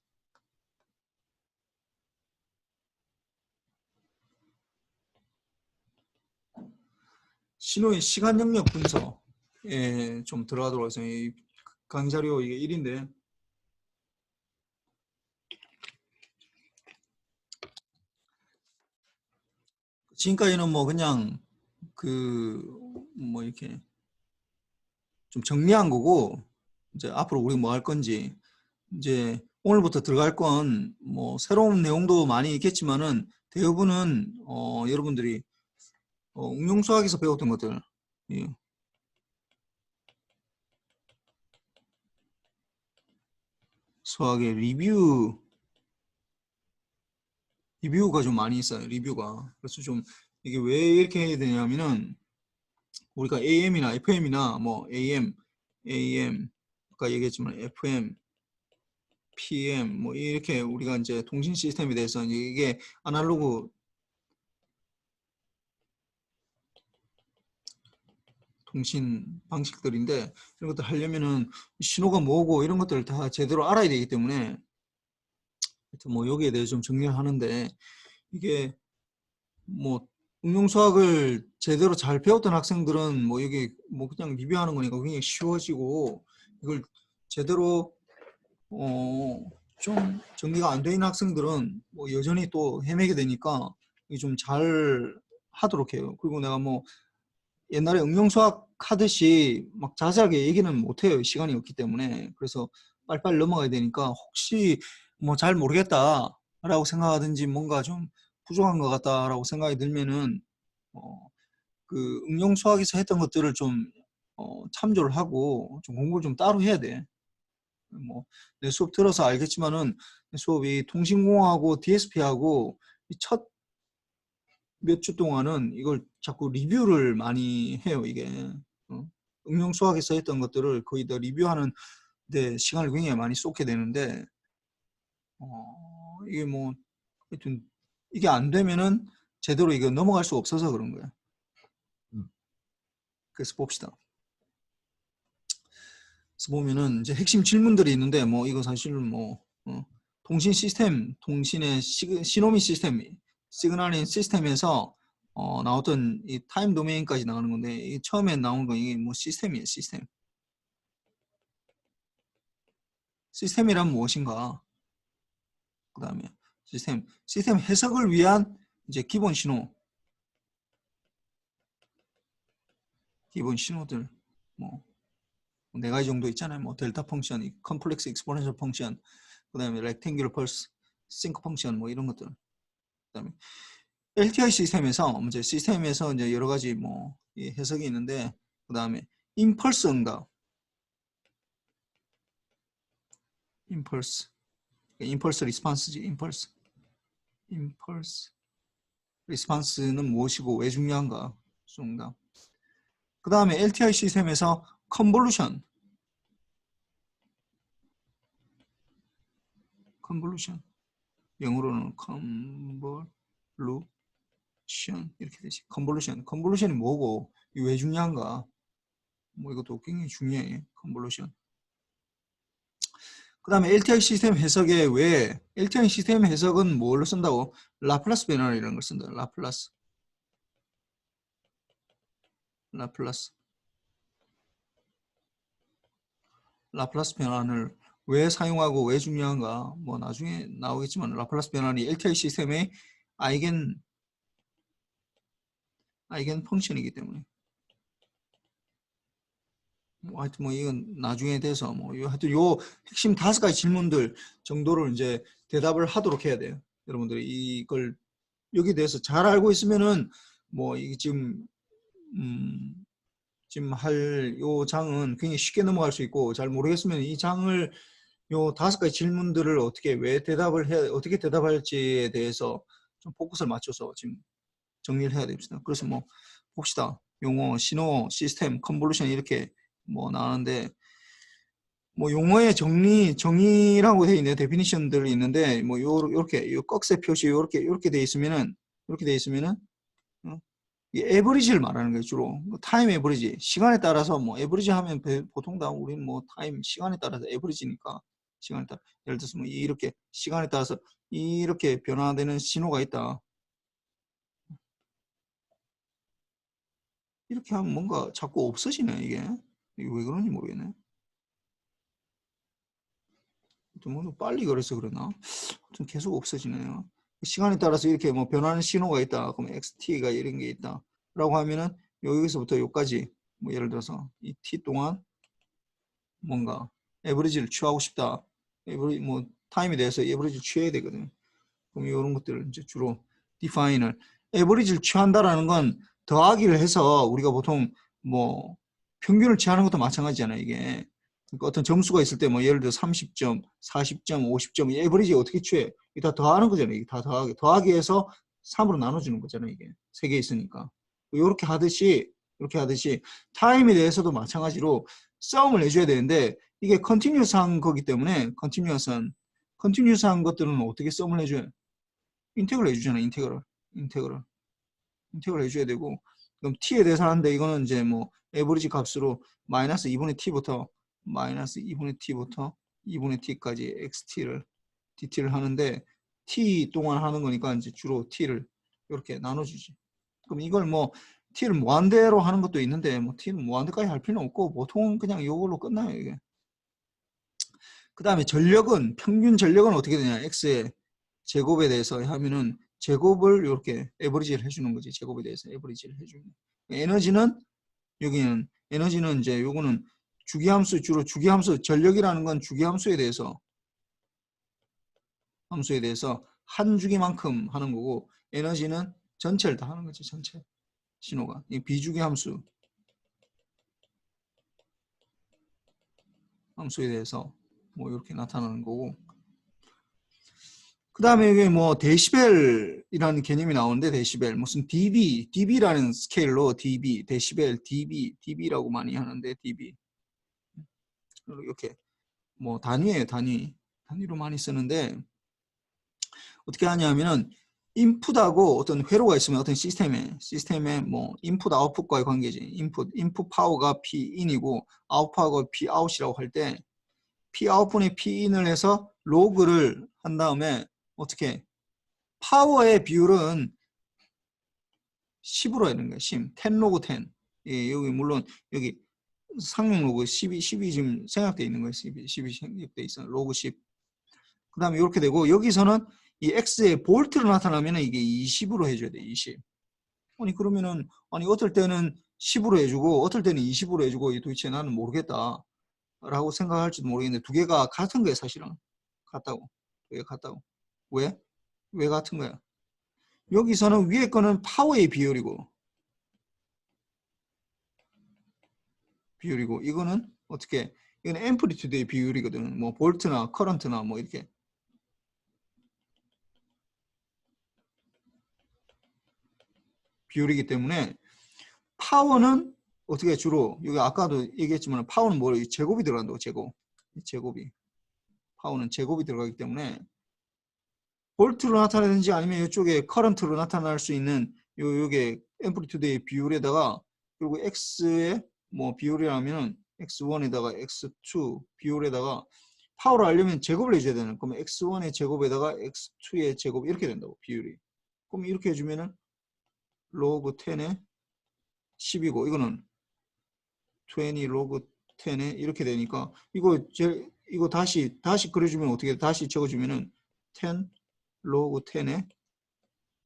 신호의 시간 영역 분석에 좀 들어가도록 하겠습니다. 이 강의 자료 이게 1인데, 지금까지는 뭐 그냥 그 뭐 이렇게 좀 정리한 거고, 이제 앞으로 우리 뭐 할 건지, 이제 오늘부터 들어갈 건 뭐 새로운 내용도 많이 있겠지만은 대부분은 여러분들이 응용수학에서 배웠던 것들, 예. 수학의 리뷰가 좀 많이 있어요. 리뷰가. 그래서 좀 이게 왜 이렇게 해야 되냐면은 우리가 AM이나 FM이나 뭐 AM 아까 얘기했지만 FM, PM 뭐 이렇게 우리가 이제 통신 시스템에 대해서 이게 아날로그 통신 방식들인데 이런 것들 하려면은 신호가 뭐고 이런 것들을 다 제대로 알아야 되기 때문에 하여튼 뭐 여기에 대해서 좀 정리를 하는데 이게 뭐 응용수학을 제대로 잘 배웠던 학생들은 뭐 여기 뭐 그냥 리뷰하는 거니까 굉장히 쉬워지고 이걸 제대로 좀 정리가 안 돼 있는 학생들은 뭐 여전히 또 헤매게 되니까 좀 잘 하도록 해요. 그리고 내가 뭐 옛날에 응용수학 하듯이 막 자세하게 얘기는 못해요. 시간이 없기 때문에. 그래서 빨리빨리 넘어가야 되니까 혹시 뭐 잘 모르겠다라고 생각하든지 뭔가 좀 부족한 것 같다라고 생각이 들면은 그 응용수학에서 했던 것들을 좀 참조를 하고 좀 공부를 좀 따로 해야 돼. 뭐 내 수업 들어서 알겠지만은 내 수업이 통신공학하고 DSP하고 첫 몇 주 동안은 이걸 자꾸 리뷰를 많이 해요. 이게 응용 수학에서 했던 것들을 거의 다 리뷰하는 데 시간을 굉장히 많이 쏟게 되는데 이게 뭐 하여튼 이게 안 되면은 제대로 이거 넘어갈 수 없어서 그런 거예요. 그래서 봅시다. 그래서 보면은 이제 핵심 질문들이 있는데 뭐 이거 사실은 뭐 통신 시스템, 통신의 시노미 시스템, 시그널링 시스템에서 나왔던 이 타임 도메인까지 나가는 건데 이 처음에 나온 거 이게 뭐 시스템이에요. 시스템. 시스템이란 무엇인가? 그 다음에 시스템 해석을 위한 이제 기본 신호들 뭐 네 가지 정도 있잖아요. 뭐 델타 펑션, 컴플렉스 익스포넨셜 펑션, 그 다음에 렉탱귤러 펄스, 싱크 펑션 뭐 이런 것들. 그 다음에 LTI 시스템에서 이제 여러 가지 뭐 해석이 있는데 그 다음에 임펄스 응답, 임펄스 리스판스지, 임펄스 리스판스는 무엇이고 왜 중요한가? 응답. 그 다음에 LTI 시스템에서 컨볼루션, 영어로는 컨볼루션 이렇게 되지. 컨볼루션이 뭐고 왜 중요한가? 뭐 이것도 굉장히 중요해. 컨볼루션. 그 다음에 LTI 시스템 해석에 왜 LTI 시스템 해석은 뭘로 쓴다고? 라플라스 변환이라는 걸 쓴다. 라플라스 변환을 왜 사용하고 왜 중요한가? 뭐 나중에 나오겠지만 라플라스 변환이 LTI 시스템의 아이겐 펑션이기 때문에 뭐 하여튼 뭐 이건 나중에 돼서 뭐 하여튼 요 핵심 5가지 질문들 정도를 이제 대답을 하도록 해야 돼요. 여러분들이 이걸 여기 대해서 잘 알고 있으면은 뭐 이게 지금 할 요 장은 굉장히 쉽게 넘어갈 수 있고 잘 모르겠으면 이 장을 요 5가지 질문들을 어떻게 대답할지에 대해서 좀 포커스를 맞춰서 지금 정리를 해야 됩니다. 그래서 뭐 봅시다. 용어, 신호, 시스템, 컨볼루션 이렇게 뭐 나오는데 뭐 용어의 정의라고 되어 있는 데피니션들이 있는데 뭐 요렇게 요 꺽쇠 표시 요렇게 돼 있으면은 어? 이 에버리지를 말하는 거예요. 주로 타임 에버리지 시간에 따라서 뭐 에버리지 하면 보통 다 우리는 뭐 타임 시간에 따라서 에버리지니까 시간에 따라 예를 들어서 뭐 이렇게 시간에 따라서 이렇게 변화되는 신호가 있다. 이렇게 하면 뭔가 자꾸 없어지네 이게 왜 그런지 모르겠네. 뭐 빨리 그래서 그러나 좀 계속 없어지네요. 시간에 따라서 이렇게 뭐 변하는 신호가 있다. 그럼 XT가 이런 게 있다. 라고 하면은 여기서부터 여기까지 뭐 예를 들어서 이 T 동안 뭔가 에버리지를 취하고 싶다. 에버리 뭐 타임에 대해서 에버리지를 취해야 되거든. 그럼 이런 것들을 이제 주로 define을 에버리지를 취한다라는 건 더하기를 해서 우리가 보통 뭐 평균을 취하는 것도 마찬가지잖아요. 이게 그러니까 어떤 점수가 있을 때 뭐 예를 들어 30점, 40점, 50점 이 에버리지 어떻게 취해? 이게 다 더하는 거잖아요. 이게 다 더하기해서 3으로 나눠주는 거잖아요. 이게 세 개 있으니까 이렇게 하듯이 타임에 대해서도 마찬가지로 싸움을 해줘야 되는데 이게 컨티뉴스한 거기 때문에 컨티뉴스한 것들은 어떻게 썸을 해줘요? 인테그럴 해주잖아. 인테그럴 해줘야 되고 그럼 t에 대해서 하는데 이거는 이제 뭐 에버리지 값으로 마이너스 2분의 t부터 2분의 t까지 xt를 dt를 하는데 t 동안 하는 거니까 이제 주로 t를 이렇게 나눠주지. 그럼 이걸 뭐 t를 무한대로 하는 것도 있는데 뭐 t는 무한대까지 할 필요는 없고 보통 그냥 이걸로 끝나요. 이게. 그 다음에 전력은 평균 전력은 어떻게 되냐? x의 제곱에 대해서 하면은 제곱을 이렇게 에버리지를 해주는 거지. 제곱에 대해서 에버리지를 해주는. 에너지는 여기는 에너지는 이제 요거는 주기함수 주로 주기함수 전력이라는 건 주기함수에 대해서 한 주기만큼 하는 거고 에너지는 전체를 다 하는 거지. 전체 신호가 이 비주기함수에 대해서 뭐 이렇게 나타나는 거고. 그 다음에 이게 뭐 데시벨이라는 개념이 나오는데 데시벨 무슨 dB라는 스케일로 데시벨 dB라고 많이 하는데 dB 이렇게 뭐 단위예요. 단위로 많이 쓰는데 어떻게 하냐면은 인풋하고 어떤 회로가 있으면 어떤 시스템에 뭐 인풋 아웃풋과의 관계지. 인풋 파워가 P인이고 아웃 파워가 Pout이라고 할 때 Pout분의 P인을 해서 로그를 한 다음에 어떻게 파워의 비율은 10으로 하는 거예요. 10 로그 10. 예, 여기 물론 여기 상용 로그 12 지금 생략되어 있는 거예요. 12 생략되어 있어. 로그 10. 그 다음에 이렇게 되고 여기서는 이 x의 볼트로 나타나면 이게 20으로 해줘야 돼. 20. 아니 그러면은 아니 어떨 때는 10으로 해주고 어떨 때는 20으로 해주고 도대체 나는 모르겠다 라고 생각할지도 모르겠는데 두 개가 같은 거예요. 사실은 같다고. 두 개가 같다고. 왜? 왜 같은 거야? 여기서는 위에 거는 파워의 비율이고 이거는 어떻게 이건 앰플리튜드의 비율이거든. 뭐 볼트나 커런트나 뭐 이렇게 비율이기 때문에 파워는 어떻게 주로 여기 아까도 얘기했지만 파워는 뭐예요? 제곱이 들어간다고. 제곱이 파워는 제곱이 들어가기 때문에 볼트로 나타내든지 아니면 이쪽에 커런트로 나타날 수 있는 요게 앰플리튜드의 비율에다가 그리고 x의 뭐 비율이라면은 x1에다가 x2 비율에다가 파워를 알려면 제곱을 해줘야 되는. 그러면 x1의 제곱에다가 x2의 제곱 이렇게 된다고 비율이. 그럼 이렇게 해주면은 로그 10에 10이고 이거는 20 로그 10에 이렇게 되니까 이거 다시 그려주면 어떻게 돼? 다시 적어주면은 10 로그 10에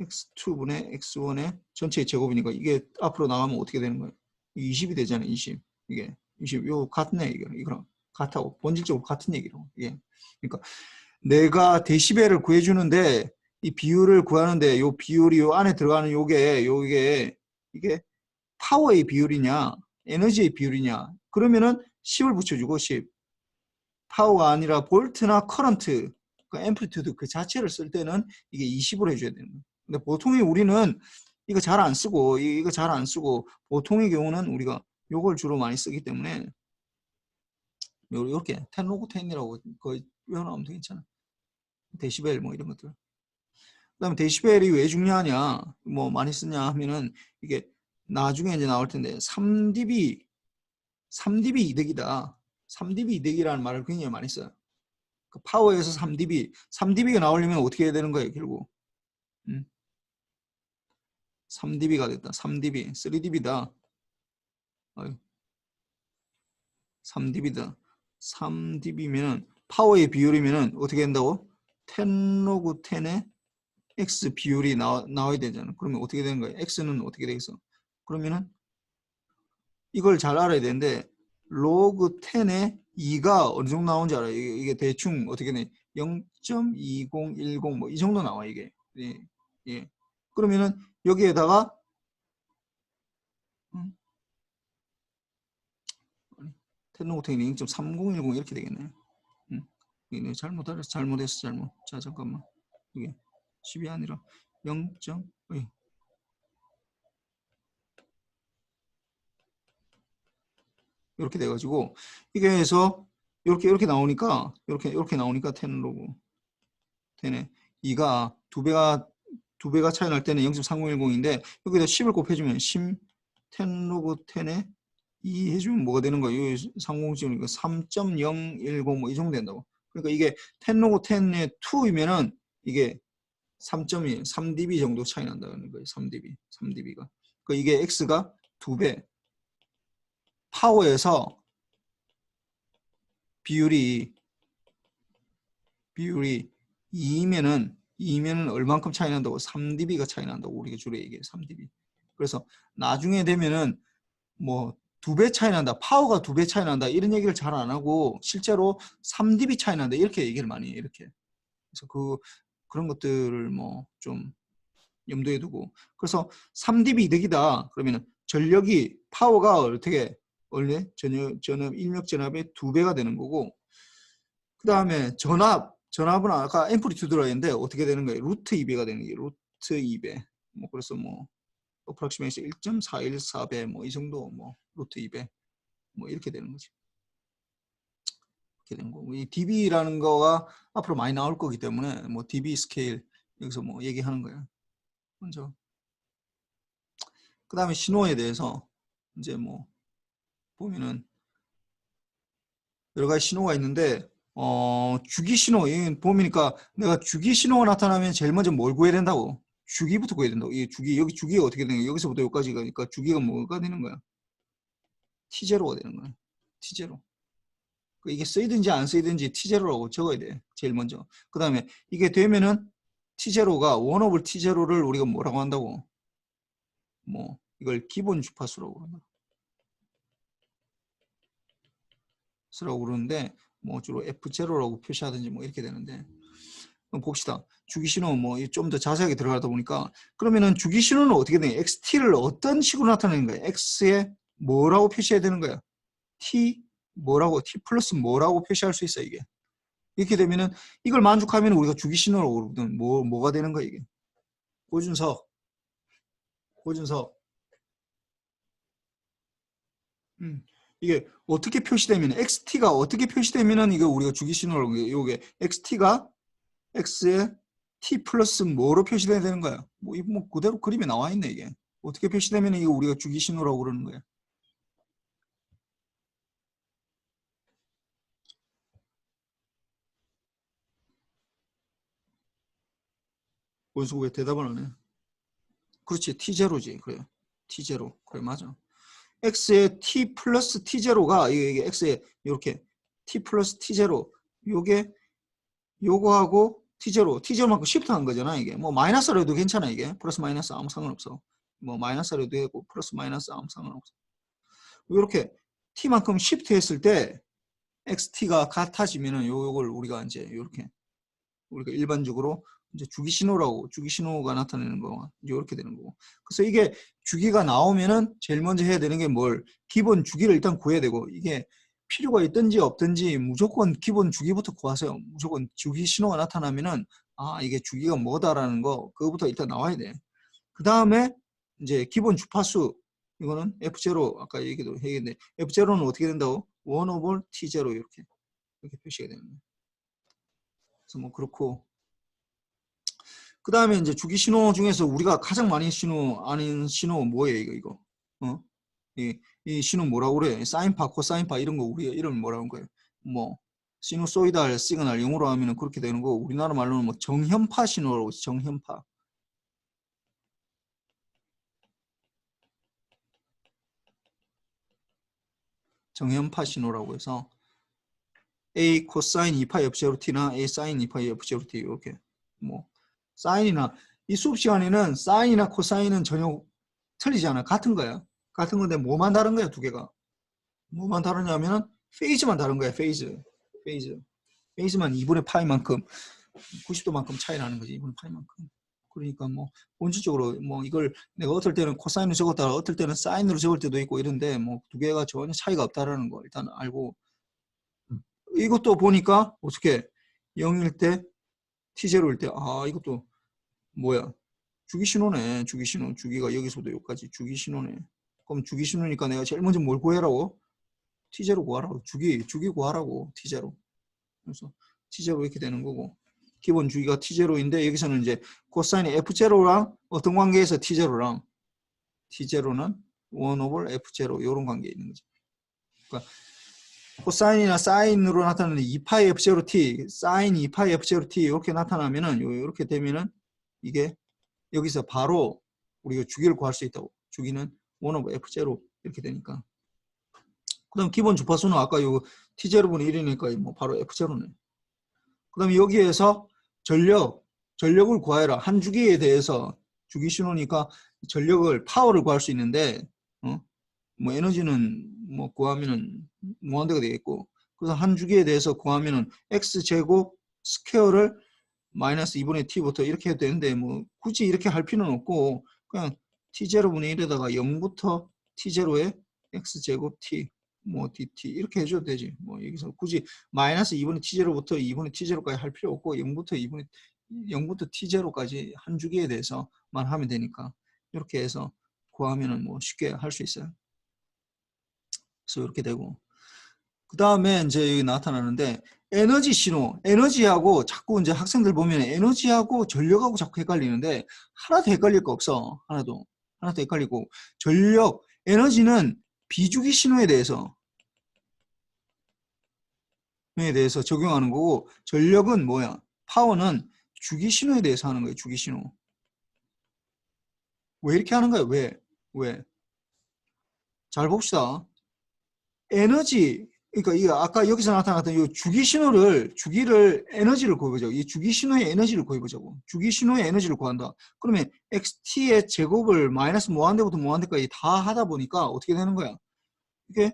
x2분의 x1의 전체의 제곱이니까 이게 앞으로 나가면 어떻게 되는 거예요? 20이 되잖아요. 20. 이게 20. 이거 같네. 이거랑 같다고. 본질적으로 같은 얘기로. 이게. 그러니까 내가 데시벨을 구해주는데 이 비율을 구하는데 요 비율이 요 안에 들어가는 이게 파워의 비율이냐 에너지의 비율이냐 그러면은 10을 붙여주고 10 파워가 아니라 볼트나 커런트 그 앰플리튜드 그 자체를 쓸 때는 이게 20으로 해줘야 되는 거예요. 근데 보통의 우리는 이거 잘 안 쓰고 보통의 경우는 우리가 요걸 주로 많이 쓰기 때문에 이렇게 10 로그 10이라고 거의 외워놓으면 괜찮아. 데시벨 뭐 이런 것들. 그 다음에 데시벨이 왜 중요하냐 뭐 많이 쓰냐 하면은 이게 나중에 이제 나올 텐데 3dB 이득이다. 3dB 이득이라는 말을 굉장히 많이 써요. 그 파워에서 3dB가 나오려면 어떻게 해야 되는 거예요 결국 3dB가 됐다. 3dB 3dB다. 3dB다. 3dB면 파워의 비율이면 어떻게 된다고? 10 로그 10에 x 비율이 나와야 되잖아. 그러면 어떻게 되는 거야? x는 어떻게 되겠어? 그러면은 이걸 잘 알아야 되는데 로그 10에 2가 어느 정도 나오는지 알아요. 이게 대충 어떻게 돼? 0.2010 뭐 이 정도 나와 이게. 예. 예. 그러면은 여기에다가 10 로그 10이 0.3010 이렇게 되겠네요. 이게 잘못했어. 자, 잠깐만. 이게 10이 아니라 0. 이렇게 돼가지고 이게 해서 이렇게 나오니까 이렇게 나오니까 10 로그 10에 2가 두 배가 차이 날 때는 0.3010인데 여기다 10을 곱해주면 10 로그 10에 2 해주면 뭐가 되는 거예요? 30지니까 3.010 뭐 이 정도 된다고. 그러니까 이게 10 로그 10의 2이면은 이게 3dB 정도 차이 난다는 거예요. 3dB가. 그러니까 이게 x가 2배. 파워에서 비율이 2면은 얼만큼 차이 난다고? 3dB가 차이 난다고 우리가 주로 얘기해. 3dB. 그래서 나중에 되면은 뭐 2배 차이 난다. 파워가 2배 차이 난다. 이런 얘기를 잘 안 하고 실제로 3dB 차이 난다. 이렇게 얘기를 많이 해요. 이렇게. 그래서 그런 것들을 뭐 좀 염두에 두고. 그래서 3dB 이득이다. 그러면은 전력이 파워가 어떻게 원래 입력 전압의 2배가 되는 거고 그 다음에 전압은 아까 앰플리튜드라 했는데 어떻게 되는 거예요? 루트 2배가 되는 거예요. 루트 2배. 뭐 그래서 뭐 어프락시메이션 1.414배 뭐 이 정도 뭐 루트 2배 뭐 이렇게 되는 거지. 이렇게 되는 거고 이 dB라는 거가 앞으로 많이 나올 거기 때문에 뭐 dB 스케일 여기서 뭐 얘기하는 거예요. 먼저 그 다음에 신호에 대해서 이제 뭐 보면은 여러 가지 신호가 있는데 주기 신호 보니까 내가 주기 신호가 나타나면 제일 먼저 뭘 구해야 된다고? 주기부터 구해야 된다고. 이 주기 여기 주기가 어떻게 되는 거야? 여기서부터 여기까지 가니까 주기가 뭐가 되는 거야? T0가 되는 거야. T0. 이게 쓰이든지 안 쓰이든지 T0라고 적어야 돼. 제일 먼저. 그 다음에 이게 되면은 T0가 1 over T0를 우리가 뭐라고 한다고? 뭐 이걸 기본 주파수라고 한다. 라고 그러는데 뭐 주로 F0라고 표시하든지 뭐 이렇게 되는데 봅시다. 주기 신호 뭐 좀 더 자세하게 들어가다 보니까 그러면은 주기 신호는 어떻게 되냐? XT를 어떤 식으로 나타내는 거야? X에 뭐라고 표시해야 되는 거야? T 뭐라고 T 플러스 뭐라고 표시할 수 있어 이게? 이렇게 되면은 이걸 만족하면 우리가 주기 신호라고 그러거든. 뭐가 되는 거야 이게? 고준석 이게 어떻게 표시되면 XT가 어떻게 표시되면은 이거 우리가 주기 신호라고 이게 XT가 X에 T 플러스 뭐로 표시돼야 되는 거야? 뭐 그대로 그림에 나와 있네 이게. 어떻게 표시되면 이거 우리가 주기 신호라고 그러는 거야? 원수 왜 대답을 안 해? 그렇지 T0지 그래. T0 그래 맞아. X에 T 플러스 T0가 이게 X에 이렇게 T 플러스 T0 요게 요거하고 T0만큼 시프트한 거잖아 이게. 뭐 마이너스로 해도 괜찮아 이게. 플러스 마이너스 아무 상관없어. 뭐 마이너스로 해도 되고 플러스 마이너스 아무 상관없어. 이렇게 T만큼 시프트 했을 때 XT가 같아지면은 요걸 우리가 이제 이렇게 우리가 일반적으로 이제 주기 신호가 나타내는 거 이렇게 되는 거고. 그래서 이게 주기가 나오면은 제일 먼저 해야 되는 게 뭘? 기본 주기를 일단 구해야 되고 이게 필요가 있든지 없든지 무조건 기본 주기부터 구하세요. 무조건 주기 신호가 나타나면은 아 이게 주기가 뭐다라는 거 그거부터 일단 나와야 돼. 그 다음에 이제 기본 주파수 이거는 F0 아까 얘기했는데 F0는 어떻게 된다고? 1 over T0 이렇게 표시가 되는 거예요. 그래서 뭐 그렇고 그 다음에 이제 주기 신호 중에서 우리가 가장 많이 아는 신호 뭐예요 이거 어? 이 신호 뭐라고 그래? 사인파, 코사인파 이런 거 우리가 이름 뭐라고 하는 거예요? 뭐 시누소이달 시그널 영어로 하면은 그렇게 되는 거 우리나라 말로는 뭐 정현파 신호라고 정현파. 정현파 신호라고 해서 A 코사인 2파이 F0T나 A 사인 2파이 F0T 이렇게 뭐 사인이나 이 수업 시간에는 사인이나 코사인은 전혀 틀리지 않아. 같은 거야. 같은 건데 뭐만 다른 거야, 두 개가. 뭐만 다르냐면은 페이즈만 다른 거야. 페이즈만 2분의 파이만큼 90도만큼 차이 나는 거지. 2분의 파이만큼. 그러니까 뭐 본질적으로 뭐 이걸 내가 어떨 때는 코사인으로 적었다가 어떨 때는 사인으로 적을 때도 있고 이런데 뭐 두 개가 전혀 차이가 없다라는 거 일단 알고, 이것도 보니까 어떻게 0일 때 T0일 때 이것도 뭐야, 주기신호네. 주기신호. 주기가 여기서도 여기까지 주기신호네. 그럼 주기신호니까 내가 제일 먼저 뭘 구해라고? T0 구하라고. 주기 구하라고. T0. 그래서 T0 이렇게 되는 거고, 기본 주기가 T0인데 여기서는 이제 코사인이 F0랑 어떤 관계에서 T0랑 T0는 1 over F0 이런 관계에 있는 거죠. 그러니까 코사인이나 사인으로 나타나는 2파이 F0T, 사인 2파이 F0T 이렇게 나타나면은 이렇게 되면은 이게 여기서 바로 우리가 주기를 구할 수 있다고. 주기는 1 over F0 이렇게 되니까. 그 다음 기본 주파수는 아까 요 T0분의 1이니까 뭐 바로 F0네. 그 다음에 여기에서 전력을 구하여라. 한 주기에 대해서 주기 신호니까 전력을, 파워를 구할 수 있는데, 뭐 에너지는 뭐 구하면은 무한대가 되겠고, 그래서 한 주기에 대해서 구하면은 x제곱 스퀘어를 마이너스 2분의 t부터 이렇게 해도 되는데, 뭐 굳이 이렇게 할 필요는 없고 그냥 t0분의 1에다가 0부터 t0에 x제곱 t 뭐 dt 이렇게 해줘도 되지. 뭐 여기서 굳이 마이너스 2분의 t0부터 2분의 t0까지 할 필요 없고 0부터 t0까지 한 주기에 대해서만 하면 되니까 이렇게 해서 구하면은 뭐 쉽게 할 수 있어요. 그래서 이렇게 되고, 그 다음에 이제 여기 나타나는데 에너지 신호, 에너지하고 자꾸 이제 학생들 보면 에너지하고 전력하고 자꾸 헷갈리는데 하나도 헷갈릴 거 없어. 하나도 헷갈리고, 전력, 에너지는 비주기 신호에 대해서 적용하는 거고, 전력은 뭐야? 파워는 주기 신호에 대해서 하는 거예요. 주기 신호. 왜 이렇게 하는 거야? 왜? 잘 봅시다. 에너지, 그러니까 이 아까 여기서 나타났던 이 주기를 에너지를 구해보자고. 이 주기 신호의 에너지를 구해보자고. 주기 신호의 에너지를 구한다. 그러면 xt의 제곱을 마이너스 무한대부터 무한대까지 다 하다 보니까 어떻게 되는 거야? 이게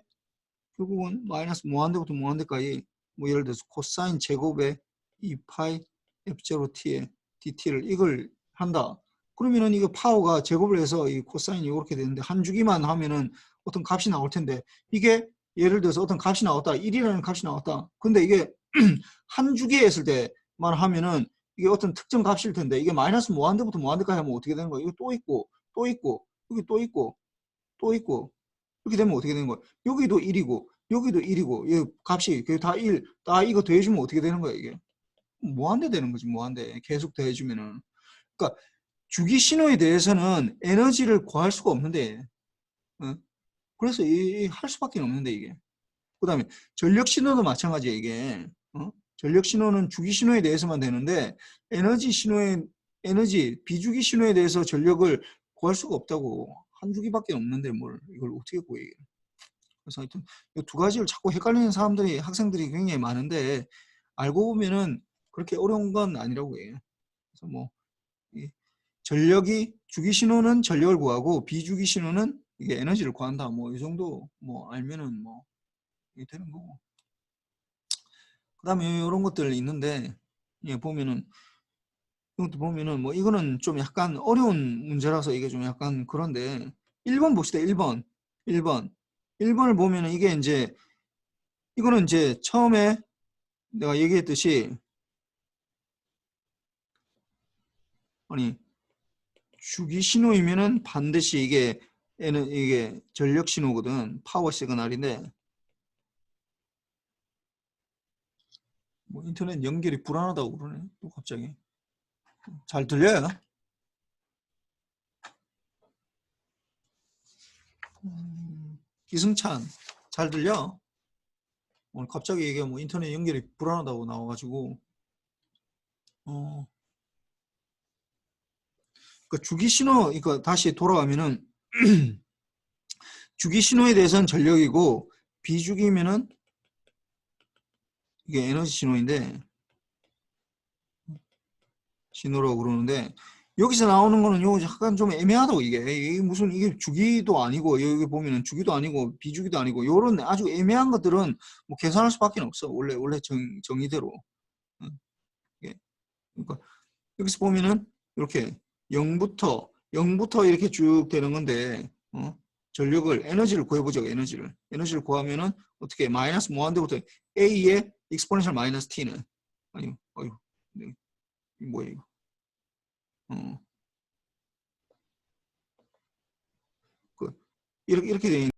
결국은 마이너스 무한대부터 무한대까지, 뭐 예를 들어서 코사인 제곱의 2파이 f0t의 dt를 이걸 한다. 그러면은 이거 파워가 제곱을 해서 이 코사인이 이렇게 되는데 한 주기만 하면은 어떤 값이 나올 텐데, 이게 예를 들어서 어떤 값이 나왔다. 1이라는 값이 나왔다. 근데 이게 한 주기에 했을 때만 하면은 이게 어떤 특정 값일 텐데, 이게 마이너스 무한대부터 무한대까지 하면 어떻게 되는 거야? 이거 또 있고 여기 또 있고 이렇게 되면 어떻게 되는 거야? 여기도 1이고 여기도 1이고 이 값이 다 1, 다 이거 더해주면 어떻게 되는 거야? 이게 무한대 되는 거지. 무한대 계속 더해주면은. 그러니까 주기 신호에 대해서는 에너지를 구할 수가 없는데, 그래서 할 수밖에 없는데 이게. 그 다음에 전력 신호도 마찬가지야 이게. 전력 신호는 주기 신호에 대해서만 되는데 비주기 신호에 대해서 전력을 구할 수가 없다고. 한 주기밖에 없는데 뭘 이걸 어떻게 구해? 그래서 하여튼 이 두 가지를 자꾸 헷갈리는 학생들이 굉장히 많은데, 알고 보면은 그렇게 어려운 건 아니라고 해요. 그래서 뭐 주기 신호는 전력을 구하고 비주기 신호는 이게 에너지를 구한다. 뭐 이 정도 뭐 알면은 뭐 이게 되는 거고. 그다음에 이런 것들 있는데, 보면은 이것도 보면은 뭐 이거는 좀 약간 어려운 문제라서 이게 좀 약간 그런데, 1번 봅시다. 1번을 보면은 이게 이제 이거는 이제 처음에 내가 얘기했듯이, 아니 주기 신호이면은 반드시 이게 전력 신호거든. 파워 시그널인데, 뭐 인터넷 연결이 불안하다고 그러네. 또 갑자기. 잘 들려요? 기승찬 잘 들려? 오늘 갑자기 이게 뭐 인터넷 연결이 불안하다고 나와가지고, 그 주기 신호, 이거 다시 돌아가면은 주기 신호에 대해서는 전력이고 비주기면은 이게 에너지 신호인데, 신호라고 그러는데 여기서 나오는 거는 요 약간 좀 애매하다고 이게 무슨 이게 주기도 아니고 여기 보면은 주기도 아니고 비주기도 아니고 요런 아주 애매한 것들은 뭐 계산할 수밖에 없어. 원래 정의대로. 예. 그러니까 여기서 보면은 이렇게 0부터 이렇게 쭉 되는 건데 전력을 에너지를 구해보죠. 에너지를 구하면은 어떻게 마이너스 무한대부터 A의 익스포넨셜 마이너스 T는 아유 네. 이거 뭐야 이거 그 이렇게 돼 있는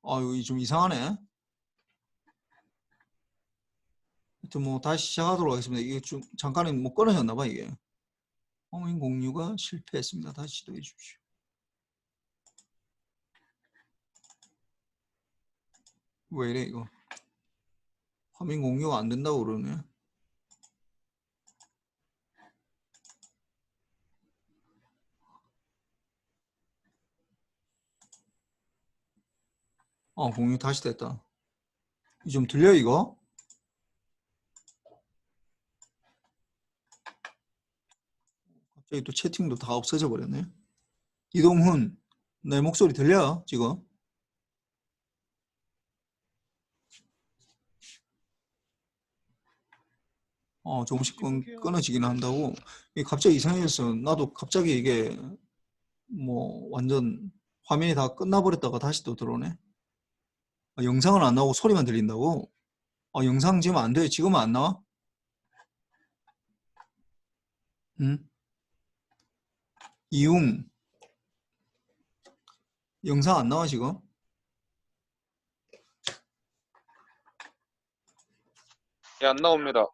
이거 좀 이상하네. 하여튼 뭐 다시 시작하도록 하겠습니다. 이게 좀 잠깐은 뭐 끊어졌나 봐 이게. 화면 공유가 실패했습니다. 다시 시도해 주십시오. 왜 이래 이거? 화면 공유가 안 된다고 그러네. 공유 다시 됐다. 좀 들려 이거? 갑자기 또 채팅도 다 없어져 버렸네. 이동훈, 내 목소리 들려 지금? 조금씩 끊어지긴 한다고. 이게 갑자기 이상해졌어. 나도 갑자기 이게 뭐 완전 화면이 다 끝나버렸다가 다시 또 들어오네. 영상은 안 나오고 소리만 들린다고? 영상 지금 안 돼. 지금은 안 나와? 응? 이용 영상 안 나와 지금? 예, 안 나옵니다.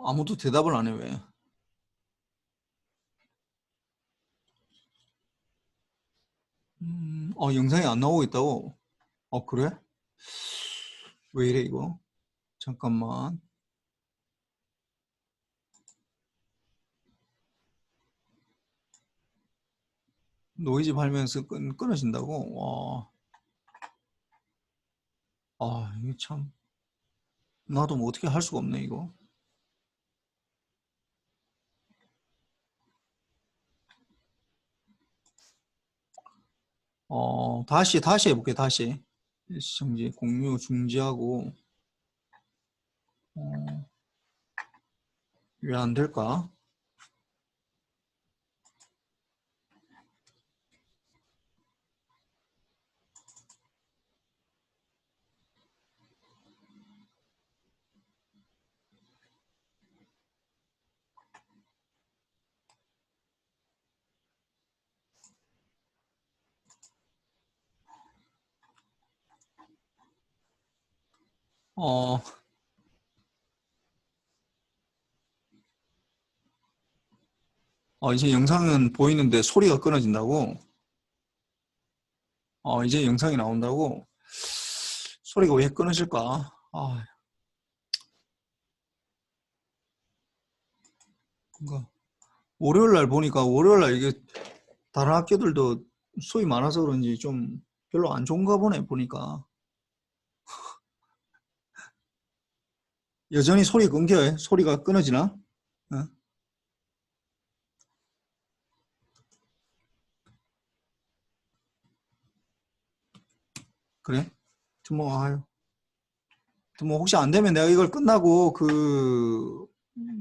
아무도 대답을 안 해 왜? 영상이 안 나오고 있다고? 그래? 왜 이래 이거? 잠깐만. 노이즈 발면서 끊어진다고? 이게 참 나도 뭐 어떻게 할 수가 없네 이거. 다시 해볼게 다시. 시청지 공유 중지하고 왜 안 될까? 이제 영상은 보이는데 소리가 끊어진다고? 이제 영상이 나온다고? 소리가 왜 끊어질까? 뭔가 월요일 날 보니까 월요일 날 이게 다른 학교들도 수업이 많아서 그런지 좀 별로 안 좋은가 보네 보니까. 여전히 소리 끊겨. 소리가 끊어지나? 어? 그래? 뭐 혹시 안 되면 내가 이걸 끝나고 그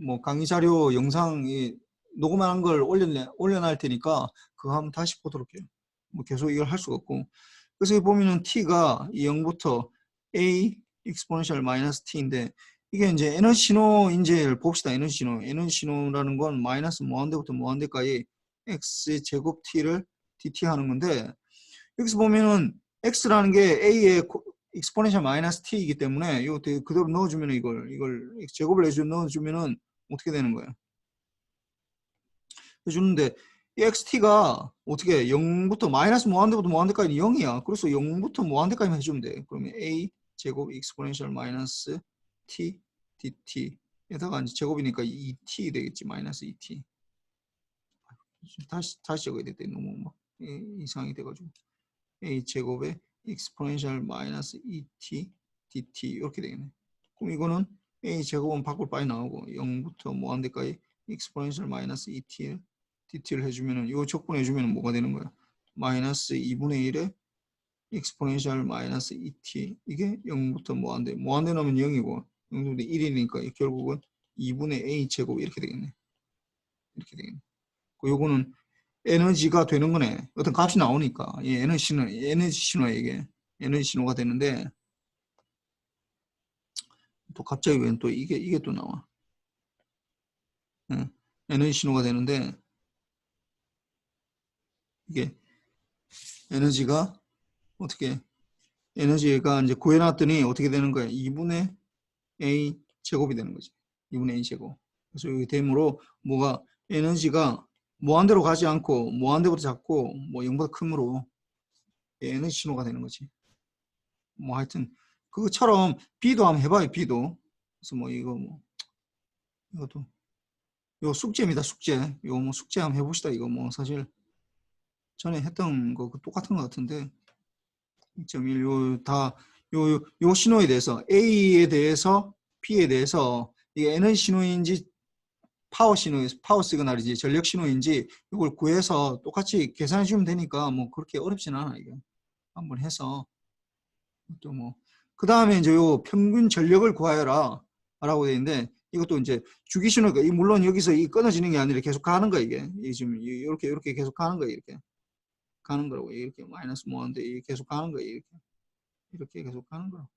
뭐 강의 자료 영상이 녹음한 걸 올려놔 테니까 그거 한번 다시 보도록 해요. 뭐 계속 이걸 할 수가 없고. 그래서 여기 보면은 t가 0부터 a exponential 마이너스 t인데 이게 이제 에너지 신호 인재를 봅시다. 에너지 신호라는 건 마이너스 무한대부터 무한대까지 x 제곱 t를 dt 하는 건데 여기서 보면은 x라는 게 a의 익스포넨셜 마이너스 t이기 때문에 이거 그대로 넣어주면 이걸 제곱을 넣어주면은 어떻게 되는 거예요? 해주는데 이 xt가 어떻게 0부터 마이너스 무한대부터 무한대까지 0이야. 그래서 0부터 무한대까지만 해주면 돼. 그러면 a 제곱 익스포넨셜 마이너스 t dt 에다가 이제 제곱이니까 2t 되겠지. 마이너스 2t. 다시 적어야 돼. 너무 막 이상이 돼가지고 a 제곱에 익스포넨셜 마이너스 2t dt 이렇게 되겠네. 그럼 이거는 a 제곱은 밖으로 빠져 나오고 0부터 무한대까지 익스포넨셜 마이너스 2t dt를 해주면은 이거 적분해 주면은 뭐가 되는 거야? 마이너스 2분의 1에 익스포넨셜 마이너스 2t 이게 0부터 무한대 넣으면 0이고 0부터 1이니까 결국은 2분의 a 제곱 이렇게 되겠네. 이렇게 되겠네. 요거는 에너지가 되는 거네. 어떤 값이 나오니까 이 에너지 신호야 이게 에너지 신호가 되는데 또 갑자기 왜 또 이게 또 나와? 에너지 신호가 되는데 이게 에너지가 어떻게 에너지가 이제 구해놨더니 어떻게 되는 거야? 2분의 a 제곱이 되는 거지. 2분의 a 제곱. 그래서 여기 되므로 뭐가 에너지가 무한대로 가지 않고 무한대부터 작고 뭐 0보다 크므로 에너지 신호가 되는 거지. 뭐 하여튼 그것처럼 B도 한번 해봐요. B도. 그래서 뭐 이것도 이거 숙제입니다. 숙제. 이거 뭐 숙제 한번 해봅시다. 이거 뭐 사실 전에 했던 거 똑같은 것 같은데 2.1 요 신호에 대해서 A에 대해서 B에 대해서 이게 에너지 신호인지 파워 시그널인지 전력 신호인지 이걸 구해서 똑같이 계산해 주면 되니까 뭐 그렇게 어렵진 않아. 이게 한번 해서 또 뭐 그 다음에 이제 요 평균 전력을 구하여라 라고 되어 있는데 이것도 이제 주기 신호가 물론 여기서 이 끊어지는 게 아니라 계속 가는 거야. 이게 지금 이렇게 계속 가는 거야. 이렇게 가는 거라고. 이렇게 마이너스 뭐인데 계속 가는 거야. 이렇게 계속 가는 거라고.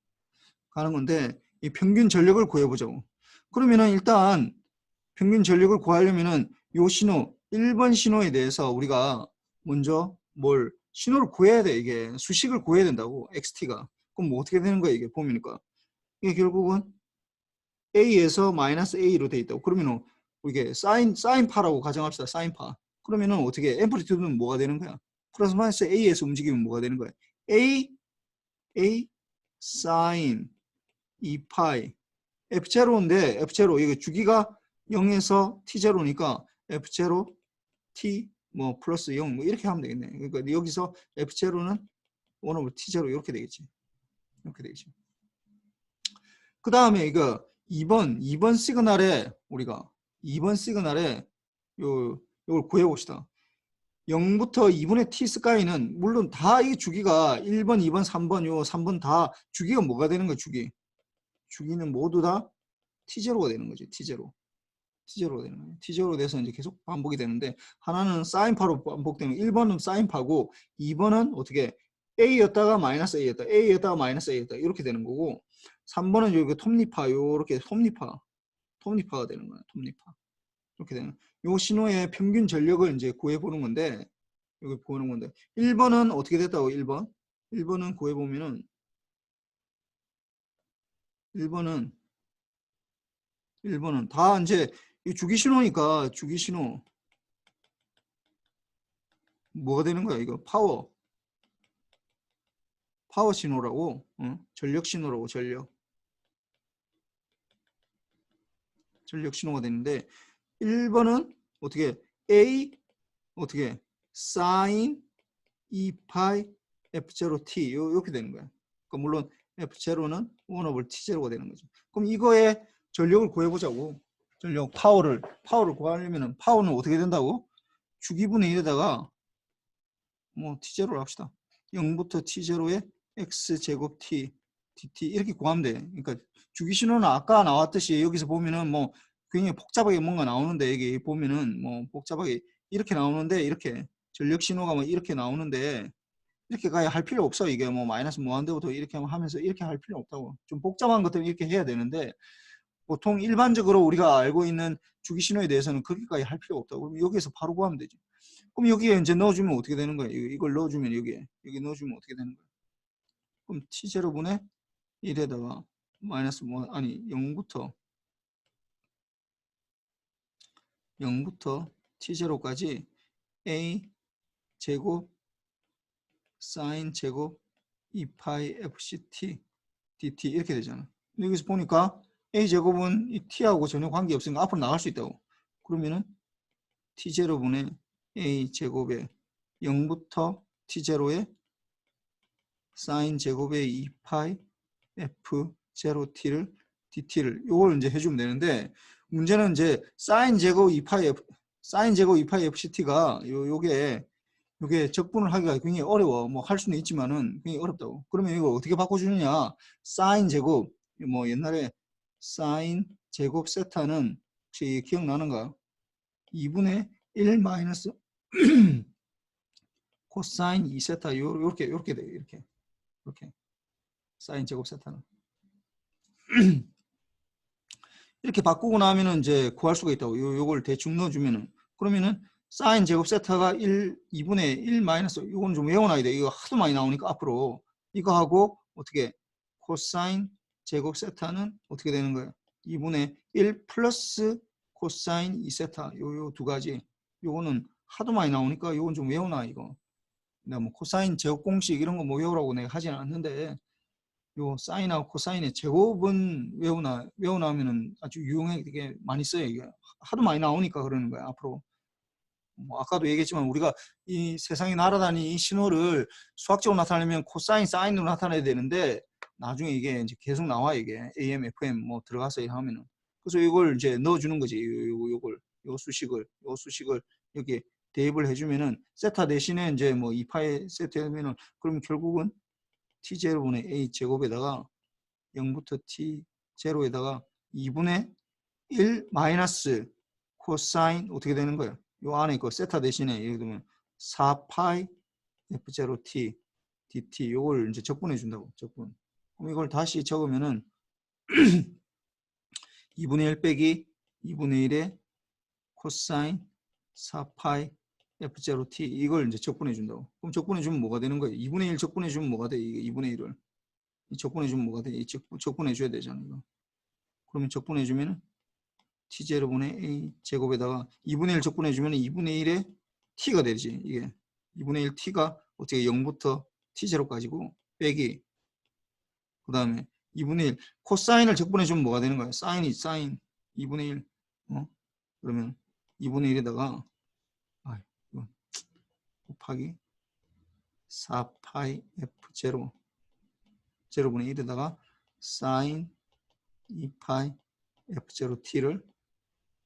가는 건데 이 평균 전력을 구해보자고. 그러면은 일단 평균 전력을 구하려면은 요 신호 1번 신호에 대해서 우리가 먼저 뭘 신호를 구해야 돼. 이게 수식을 구해야 된다고. xt가. 그럼 뭐 어떻게 되는 거야? 이게 보니까 이게 결국은 a에서 마이너스 a로 돼 있다고. 그러면은 이게 사인파라고 가정합시다. 사인파. 그러면은 어떻게 앰플리튜드는 뭐가 되는 거야? 플러스 마이너스 a에서 움직이면 뭐가 되는 거야? a 사인 2파이 F0인데 F0 이거 주기가 0에서 T0니까 F0 T 뭐 플러스 0 뭐 이렇게 하면 되겠네. 그러니까 여기서 F0는 1 over T0 이렇게 되겠지. 이렇게 되겠지. 그 다음에 이거 2번 시그널에 우리가 2번 시그널에 요걸 구해봅시다. 0부터 2분의 t 스카이는 물론 다 이 주기가 1번, 2번, 3번 요 3번 다 주기가 뭐가 되는 거야? 주기는 모두 다 T0가 되는 거지. T0가 되는 거예요. T0로 돼서 이제 계속 반복이 되는데 하나는 사인파로 반복되는 1번은 사인파고 2번은 어떻게 A였다가 마이너스 A였다가 마이너스 A였다 이렇게 되는 거고 3번은 여기 톱니파 요렇게 톱니파가 되는 거예요. 톱니파 이렇게 되는 요 신호의 평균 전력을 이제 구해보는 건데 여기 보는 건데 1번은 어떻게 됐다고 1번은 구해보면은 1번은 다 이제 이 주기 신호니까 주기 신호 뭐가 되는 거야 이거 파워 신호라고 전력 신호라고 전력 신호가 되는데 1번은 어떻게 A 어떻게 사인 2파이 F0T 이렇게 되는 거야. 그러니까 물론 F0는 1 over T0가 되는 거죠. 그럼 이거의 전력을 구해보자고. 전력 파워를 구하려면 파워는 어떻게 된다고? 주기분의 1에다가 뭐 T0를 합시다. 0부터 T0에 X제곱 T dt 이렇게 구하면 돼. 그러니까 주기 신호는 아까 나왔듯이 여기서 보면은 뭐 굉장히 복잡하게 뭔가 나오는데 여기 보면은 뭐 복잡하게 이렇게 나오는데 이렇게 전력 신호가 뭐 이렇게 나오는데 이렇게 가야 할 필요 없어. 이게 뭐 마이너스 무한대부터 이렇게 하면서 이렇게 할 필요 없다고. 좀 복잡한 것들은 이렇게 해야 되는데 보통 일반적으로 우리가 알고 있는 주기 신호에 대해서는 그렇게까지 할 필요 없다고. 그럼 여기에서 바로 구하면 되지. 그럼 여기에 이제 넣어주면 어떻게 되는 거야? 이걸 넣어주면 여기 넣어주면 어떻게 되는 거야? 그럼 t0분의 1에다가 마이너스 뭐 아니 0부터 t0까지 a 제곱 사인 제곱 2파이 fct dt 이렇게 되잖아. 여기서 보니까 a 제곱은 이 t하고 전혀 관계 없으니까 앞으로 나갈 수 있다고. 그러면은 t0분의 a 제곱에 0부터 t0에 사인 제곱의 2파이 f0t를 dt를 요걸 이제 해주면 되는데, 문제는 이제 사인 제곱 2파이 fct가 요게 적분을 하기가 굉장히 어려워. 뭐 할 수는 있지만은 굉장히 어렵다고. 그러면 이거 어떻게 바꿔주느냐? 사인 제곱, 뭐 옛날에 사인 제곱 세타는 혹시 기억나는가? 2분의 1 마이너스 코사인 2세타 요렇게 돼요. 이렇게 사인 제곱 세타는 이렇게 바꾸고 나면은 이제 구할 수가 있다고. 요걸 대충 넣어주면은, 그러면은 사인 제곱 세타가 2분의 1 마이너스, 이건 좀 외워놔야 돼. 이거 하도 많이 나오니까 앞으로 이거 하고 어떻게 코사인 제곱 세타는 어떻게 되는 거예요? 2분의 1 플러스 코사인 2세타. 요 두 가지. 요거는 하도 많이 나오니까 요건 좀 외워놔 이거. 내가 뭐 코사인 제곱 공식 이런 거 뭐 외우라고 내가 하진 않는데, 요 사인하고 코사인의 제곱은 외워나면은 아주 유용하게 되게 많이 써요. 이게 하도 많이 나오니까 그러는 거야 앞으로. 뭐 아까도 얘기했지만 우리가 이 세상에 날아다니는 이 신호를 수학적으로 나타내면 코사인, 사인으로 나타내야 되는데, 나중에 이게 이제 계속 나와. 이게 AM, FM 뭐 들어가서 하면은. 그래서 이걸 이제 넣어주는 거지. 요 수식을 여기 대입을 해주면은, 세타 대신에 이제 뭐 2파이 세트하면은, 그러면 결국은 t0분의 a 제곱에다가 0부터 t0에다가 2분의 1 마이너스 코사인 어떻게 되는 거예요? 요 안에 그 세타 대신에 예를 들면 4파이 f0t dt 요걸 이제 적분해 준다고. 적분. 그럼 이걸 다시 적으면은 2분의 1 빼기 2분의 1의 코사인 4파이 f0t 이걸 이제 적분해 준다고. 그럼 적분해 주면 뭐가 되는 거예요? 2분의 1 적분해 주면 뭐가 돼? 이게 2분의 1을 적분해 주면 뭐가 돼? 적분해 줘야 되잖아 이거. 그러면 적분해 주면은 t0분의 a 제곱에다가 2분의 1 적분해 주면 2분의 1의 t가 되지. 이게 2분의 1 t가 어떻게 0부터 t0까지고 빼기, 그 다음에 2분의 1 코사인을 적분해 주면 뭐가 되는 거야? 사인 2분의 1 그러면 2분의 1에다가 곱하기 4파이 f0 0분의 1에다가 사인 2파이 f0t를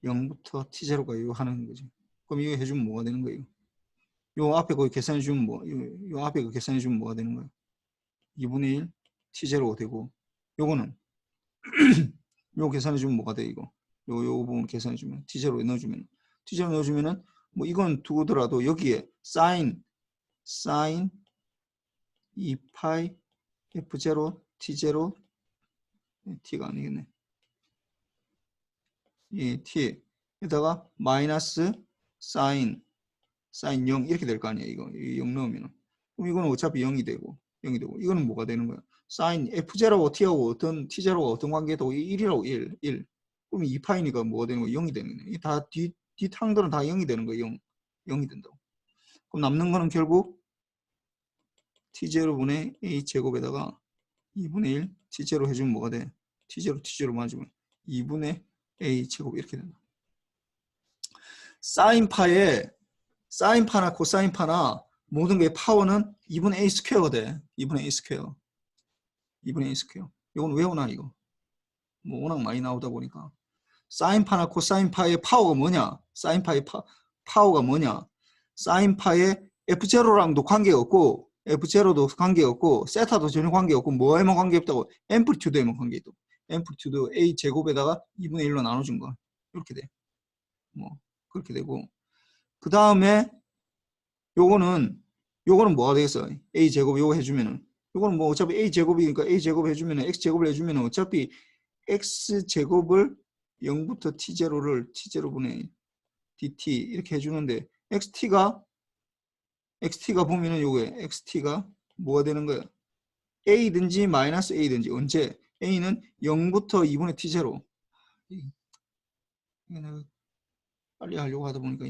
0부터 t0까지 하는 거지. 그럼 이거 해주면 뭐가 되는 거예요? 요 앞에 거 계산해 주면 요 앞에 거 계산해 주면 뭐가 되는 거예요? 2분의 1 t0가 되고, 요거는 요 계산해 주면 뭐가 돼? 이거 요 부분 계산해 주면 t0 넣어주면은 뭐 이건 두고더라도 여기에 사인 2파이 f0 t0 t가 아니겠네. 이 t에다가 마이너스 사인 0 이렇게 될 거 아니야. 이거 0 넣으면, 그럼 이거는 어차피 0이 되고 이거는 뭐가 되는 거야? 사인 f0하고 t하고 어떤 t0가 어떤 관계도 1이라고 1 그럼 2파이니까 뭐가 되는 거야? 0이 되는 거야. 다 뒷항들은 다 0이 되는 거야. 0이 된다고. 그럼 남는 거는 결국 t0분의 a 제곱에다가 2분의 1 t0 해주면 뭐가 돼? t0 맞으면 2분의 a 제곱 이렇게 된다. 사인파나 코사인파나 모든 게 파워는 2분의 a 스퀘어가 돼. 2분의 a 스퀘어. 이건 외우나 이거. 뭐 워낙 많이 나오다 보니까. 사인파나 코사인파의 파워가 뭐냐? 사인파의 파워가 뭐냐? 사인파의 f0랑도 관계가 없고 f0도 관계가 없고 세타도 전혀 관계가 없고 뭐에만 관계 없다고? 앰플리튜드에만 관계 있다고. 앰플리튜드 a 제곱에다가 2분의 1로 나눠준 거. 이렇게 돼. 뭐 그렇게 되고, 그 다음에 요거는 뭐가 되겠어? a 제곱 요거 해주면은, 요거는 뭐 어차피 a 제곱이니까 a 제곱 해주면은 x 제곱을 해주면은 어차피 x 제곱을 0부터 t0분의 dt 이렇게 해주는데, xt가 보면은 요게 xt가 뭐가 되는 거야? a든지 마이너스 a든지. 언제? a는 0부터 2분의 t0. 이게 내가 빨리 하려고 하다 보니까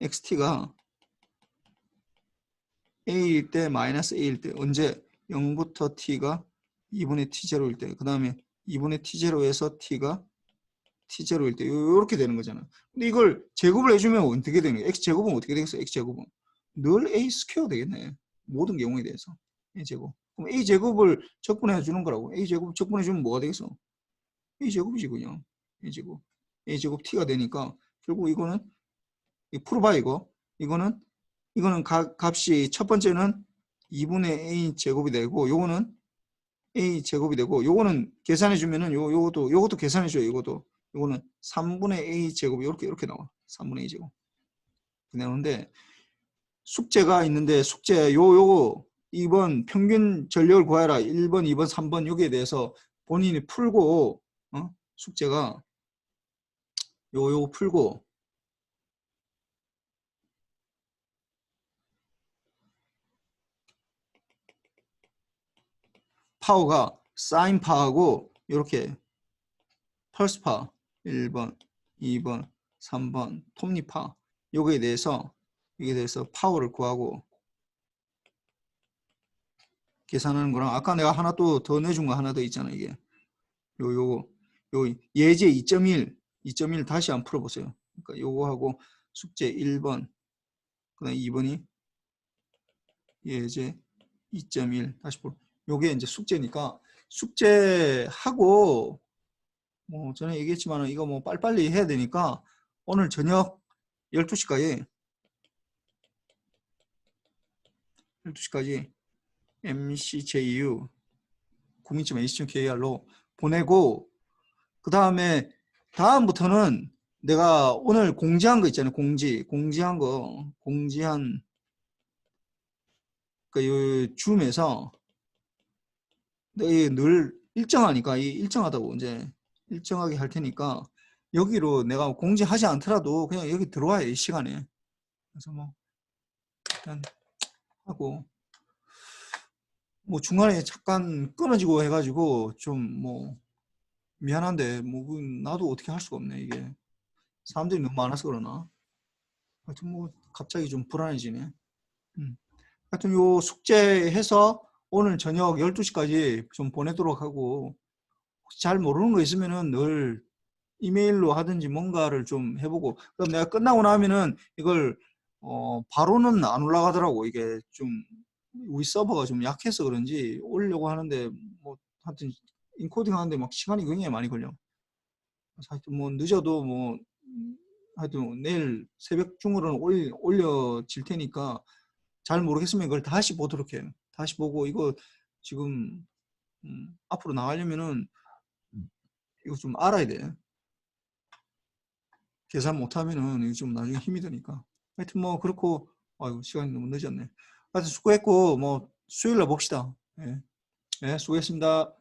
xt가 a일 때 마이너스 a일 때 언제 0부터 t가 2분의 t0일 때 그 다음에 2분의 t0에서 t가 t0일 때 이렇게 되는 거잖아. 근데 이걸 제곱을 해주면 어떻게 되는 거야? x제곱은 어떻게 되겠어? x제곱은 늘 a 스퀘어 되겠네. 모든 경우에 대해서 a제곱. 그럼 a제곱을 적분해 주는 거라고. a제곱 적분해 주면 뭐가 되겠어? a제곱이지 그냥. a제곱. a제곱 t가 되니까 결국 이거는 풀어봐 이거. 이거는 값이 첫 번째는 2분의 a 제곱이 되고 요거는 a 제곱이 되고 요거는 계산해 주면은 요것도 계산해 줘요. 요거는 3분의 a 제곱이 이렇게 나와. 3분의 a 제곱. 나오는데 숙제가 있는데 숙제 요거 2번 평균 전력을 구하라. 1번, 2번, 3번 여기에 대해서 본인이 풀고 숙제가 요거 풀고 파워가 사인 파하고 이렇게 펄스 파 1번, 2번, 3번 톱니파 여기에 대해서 파워를 구하고 계산하는 거랑 아까 내가 하나 또 더 내준 거 하나 더 있잖아. 이게 요 예제 2.1 다시 한번 풀어보세요. 그러니까 요거하고 숙제 1번 그다음 2번이 예제 2.1 다시 풀. 요게 이제 숙제니까 숙제하고 뭐 전에 얘기했지만 이거 뭐 빨리빨리 해야 되니까 오늘 저녁 12시까지 mcju 국민점.ac.kr로 보내고 그 다음에 다음부터는 내가 오늘 공지한 거 있잖아요. 공지한 그 줌에서 늘 일정하니까 이 일정하다고 이제 일정하게 할 테니까 여기로 내가 공지하지 않더라도 그냥 여기 들어와요. 이 시간에. 그래서 뭐 일단 하고 뭐 중간에 잠깐 끊어지고 해가지고 좀 뭐 미안한데 뭐 나도 어떻게 할 수가 없네. 이게 사람들이 너무 많아서 그러나 하여튼 뭐 갑자기 좀 불안해지네. 하여튼 요 숙제해서 오늘 저녁 12시까지 좀 보내도록 하고 혹시 잘 모르는 거 있으면은 늘 이메일로 하든지 뭔가를 좀 해보고 그럼 내가 끝나고 나면은 이걸 바로는 안 올라가더라고. 이게 좀 우리 서버가 좀 약해서 그런지 올려고 하는데 뭐 하여튼 인코딩 하는데 막 시간이 굉장히 많이 걸려. 그래서 하여튼 뭐 늦어도 뭐 하여튼 내일 새벽 중으로는 올려질 테니까 잘 모르겠으면 이걸 다시 보도록 해요. 다시 보고 이거 지금 앞으로 나가려면은 이거 좀 알아야 돼. 계산 못하면은 이거 좀 나중에 힘이 드니까. 하여튼 뭐 그렇고 아이고 시간이 너무 늦었네. 하여튼 수고했고 뭐 수요일날 봅시다. 예, 예 수고했습니다.